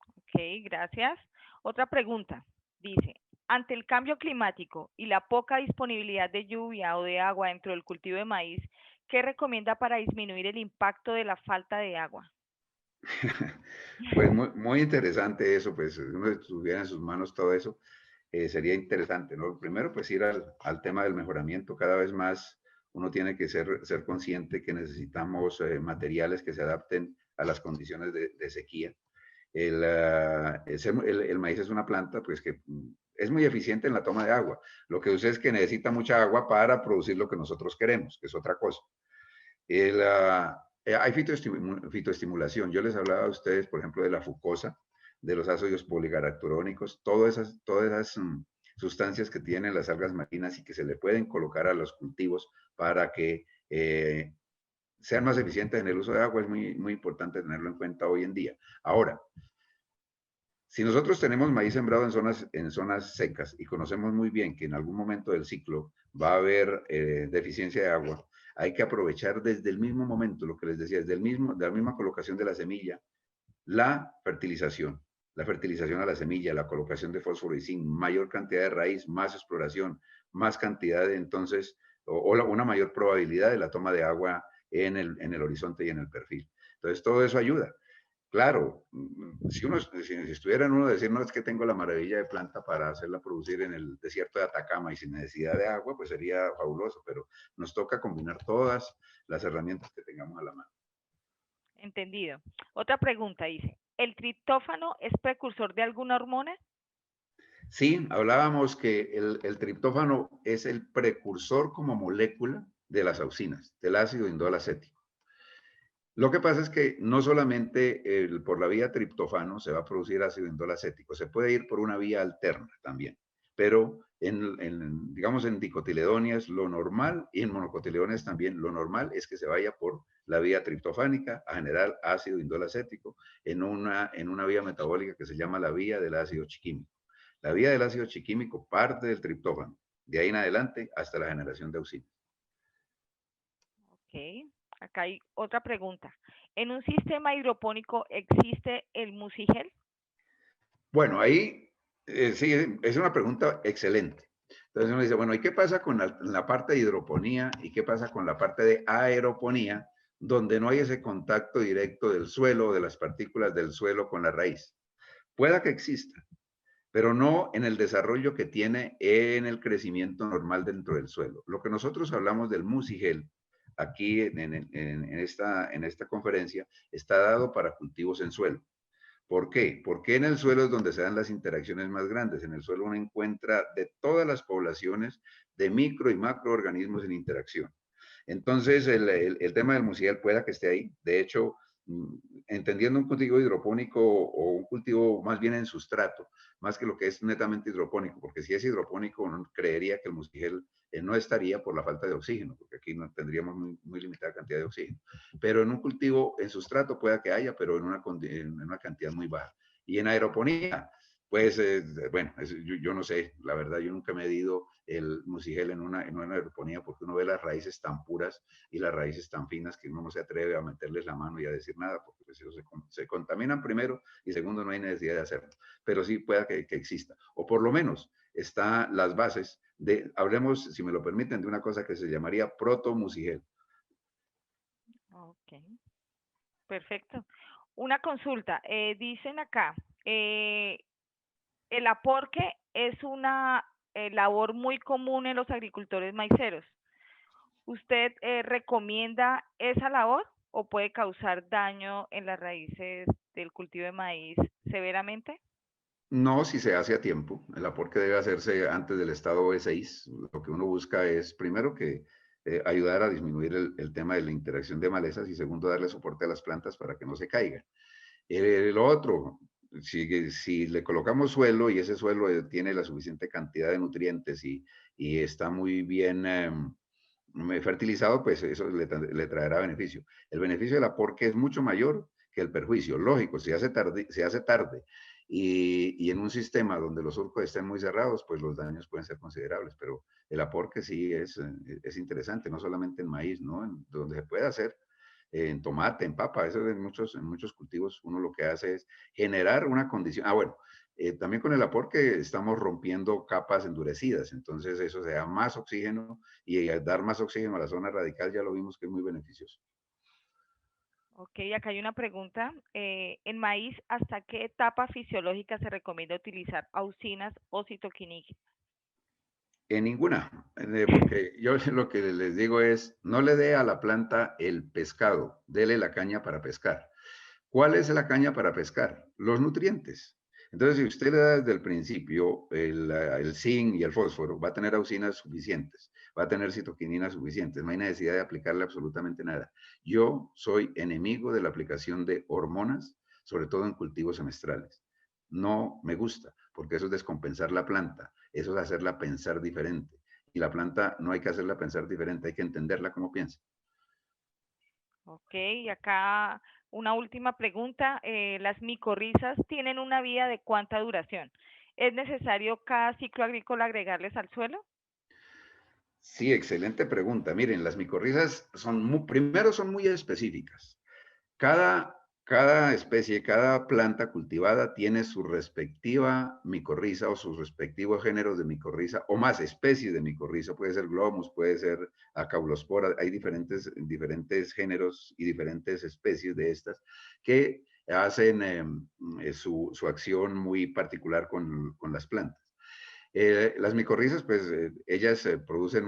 Ok, gracias. Otra pregunta. Dice, ante el cambio climático y la poca disponibilidad de lluvia o de agua dentro del cultivo de maíz, ¿qué recomienda para disminuir el impacto de la falta de agua? Pues muy interesante eso, pues uno tuviera en sus manos todo eso. sería interesante, ¿no? Primero, pues ir al tema del mejoramiento. Cada vez más uno tiene que ser consciente que necesitamos materiales que se adapten a las condiciones de sequía. El maíz es una planta pues que es muy eficiente en la toma de agua. Lo que sucede es que necesita mucha agua para producir lo que nosotros queremos, que es otra cosa. Hay fitoestimulación. Yo les hablaba a ustedes, por ejemplo, de la fucosa, de los ácidos poligalacturónicos, todas esas sustancias que tienen las algas marinas y que se le pueden colocar a los cultivos para que sean más eficientes en el uso de agua, es muy, muy importante tenerlo en cuenta hoy en día. Ahora, si nosotros tenemos maíz sembrado en zonas secas y conocemos muy bien que en algún momento del ciclo va a haber deficiencia de agua, hay que aprovechar desde el mismo momento, lo que les decía, de la misma colocación de la semilla, la fertilización a la semilla, la colocación de fósforo y zinc, mayor cantidad de raíz, más exploración, más cantidad de entonces, una mayor probabilidad de la toma de agua en el horizonte y en el perfil. Entonces, todo eso ayuda. Claro, si estuviera en uno decir, no, es que tengo la maravilla de planta para hacerla producir en el desierto de Atacama y sin necesidad de agua, pues sería fabuloso, pero nos toca combinar todas las herramientas que tengamos a la mano. Entendido. Otra pregunta dice, ¿el triptófano es precursor de alguna hormona? Sí, hablábamos que el triptófano es el precursor como molécula de las auxinas, del ácido indol acético. Lo que pasa es que no solamente por la vía triptófano se va a producir ácido indol acético, se puede ir por una vía alterna también, pero digamos en dicotiledonias lo normal y en monocotiledonias también lo normal es que se vaya por la vía triptofánica a generar ácido indol acético en una vía metabólica que se llama la vía del ácido chiquímico. La vía del ácido chiquímico parte del triptófano, de ahí en adelante hasta la generación de auxinas. Ok, acá hay otra pregunta. ¿En un sistema hidropónico existe el musigel? Bueno, ahí sí, es una pregunta excelente. Entonces uno dice, bueno, ¿y qué pasa con la parte de hidroponía y qué pasa con la parte de aeroponía, donde no hay ese contacto directo del suelo, de las partículas del suelo con la raíz? Pueda que exista, pero no en el desarrollo que tiene en el crecimiento normal dentro del suelo. Lo que nosotros hablamos del musigel aquí en esta conferencia está dado para cultivos en suelo. ¿Por qué? Porque en el suelo es donde se dan las interacciones más grandes. En el suelo uno encuentra de todas las poblaciones de micro y macroorganismos en interacción. Entonces, el tema del musigel pueda que esté ahí. De hecho, entendiendo un cultivo hidropónico o un cultivo más bien en sustrato, más que lo que es netamente hidropónico, porque si es hidropónico, uno creería que el musigel no estaría por la falta de oxígeno, porque aquí no tendríamos muy, muy limitada cantidad de oxígeno. Pero en un cultivo en sustrato pueda que haya, pero en una cantidad muy baja. Y en aeroponía, pues, bueno, yo no sé, la verdad, yo nunca he medido el musigel en una aeroponía porque uno ve las raíces tan puras y las raíces tan finas que uno no se atreve a meterles la mano y a decir nada porque pues, se contaminan primero y segundo no hay necesidad de hacerlo. Pero sí pueda que exista. O por lo menos están las bases hablemos, si me lo permiten, de una cosa que se llamaría protomusigel. Ok, perfecto. Una consulta. Dicen acá, eh, el aporque es una labor muy común en los agricultores maiceros. ¿Usted recomienda esa labor o puede causar daño en las raíces del cultivo de maíz severamente? No si se hace a tiempo. El aporte debe hacerse antes del estado B6. Lo que uno busca es, primero, que ayudar a disminuir el tema de la interacción de malezas y segundo, darle soporte a las plantas para que no se caigan. Lo otro, si le colocamos suelo y ese suelo tiene la suficiente cantidad de nutrientes y está muy bien fertilizado, pues eso le traerá beneficio. El beneficio del aporte es mucho mayor que el perjuicio. Lógico, se hace tarde y en un sistema donde los surcos estén muy cerrados, pues los daños pueden ser considerables, pero el aporte sí es interesante, no solamente en maíz, ¿no? Donde se puede hacer en tomate, en papa, eso en muchos cultivos uno lo que hace es generar una condición. Ah, bueno, también con el aporte estamos rompiendo capas endurecidas, entonces eso se da más oxígeno y al dar más oxígeno a la zona radical ya lo vimos que es muy beneficioso. Ok, acá hay una pregunta. En maíz, ¿hasta qué etapa fisiológica se recomienda utilizar auxinas o citoquinín? En ninguna, porque yo lo que les digo es, no le dé a la planta el pescado, dele la caña para pescar. ¿Cuál es la caña para pescar? Los nutrientes. Entonces, si usted le da desde el principio el zinc y el fósforo, va a tener auxinas suficientes, va a tener citoquininas suficientes, no hay necesidad de aplicarle absolutamente nada. Yo soy enemigo de la aplicación de hormonas, sobre todo en cultivos semestrales. No me gusta, porque eso es descompensar la planta, eso es hacerla pensar diferente. Y la planta no hay que hacerla pensar diferente, hay que entenderla como piensa. Ok, y acá una última pregunta. ¿Las micorrizas tienen una vida de cuánta duración? ¿Es necesario cada ciclo agrícola agregarles al suelo? Sí, excelente pregunta. Miren, las micorrizas primero son muy específicas. Cada especie, cada planta cultivada tiene su respectiva micorriza o sus respectivos géneros de micorriza o más especies de micorriza. Puede ser glomus, puede ser acaulospora. Hay diferentes géneros y diferentes especies de estas que hacen su acción muy particular con las plantas. Las micorrizas, pues ellas producen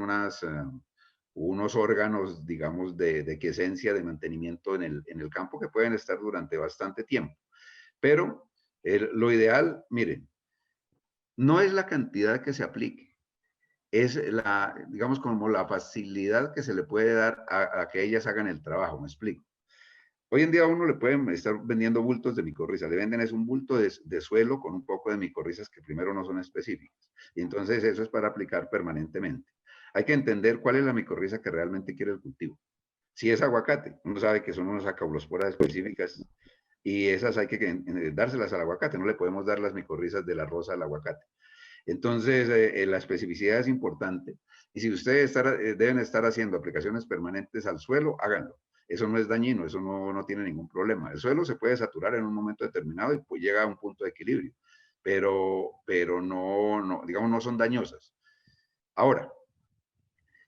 unos órganos, digamos, de quiesencia, de mantenimiento en el campo que pueden estar durante bastante tiempo. Pero lo ideal, miren, no es la cantidad que se aplique, es digamos, como la facilidad que se le puede dar a que ellas hagan el trabajo, me explico. Hoy en día a uno le pueden estar vendiendo bultos de micorriza, le venden es un bulto de suelo con un poco de micorrizas que primero no son específicas. Y entonces eso es para aplicar permanentemente. Hay que entender cuál es la micorriza que realmente quiere el cultivo. Si es aguacate, uno sabe que son unas acaulosporas específicas y esas hay que dárselas al aguacate, no le podemos dar las micorrizas de la rosa al aguacate. Entonces, la especificidad es importante. Y si ustedes deben estar haciendo aplicaciones permanentes al suelo, háganlo. Eso no es dañino, eso no tiene ningún problema. El suelo se puede saturar en un momento determinado y pues llega a un punto de equilibrio, pero no, digamos, no son dañosas. Ahora,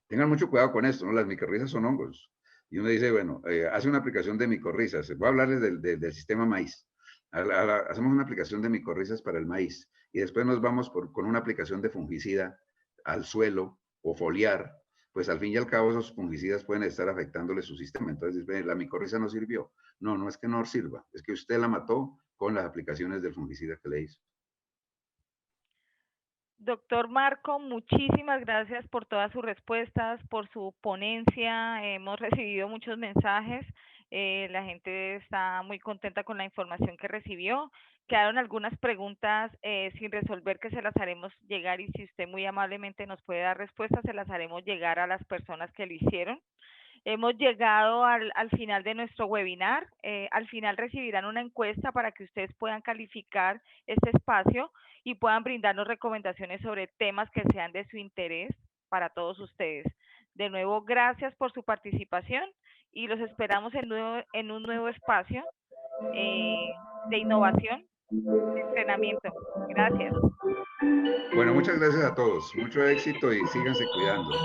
tengan mucho cuidado con esto, ¿no? Las micorrizas son hongos. Y uno dice, bueno, hace una aplicación de micorrizas. Voy a hablarles del sistema maíz. Hacemos una aplicación de micorrizas para el maíz y después nos vamos con una aplicación de fungicida al suelo o foliar. Pues al fin y al cabo esos fungicidas pueden estar afectándole su sistema. Entonces, la micorriza no sirvió. No, no es que no sirva, es que usted la mató con las aplicaciones del fungicida que le hizo. Doctor Marco, muchísimas gracias por todas sus respuestas, por su ponencia. Hemos recibido muchos mensajes. La gente está muy contenta con la información que recibió. Quedaron algunas preguntas sin resolver que se las haremos llegar y si usted muy amablemente nos puede dar respuestas, se las haremos llegar a las personas que lo hicieron. Hemos llegado al final de nuestro webinar. Al final recibirán una encuesta para que ustedes puedan calificar este espacio y puedan brindarnos recomendaciones sobre temas que sean de su interés para todos ustedes. De nuevo, gracias por su participación y los esperamos en un nuevo espacio de innovación, de entrenamiento. Gracias. Bueno, muchas gracias a todos. Mucho éxito y síganse cuidando.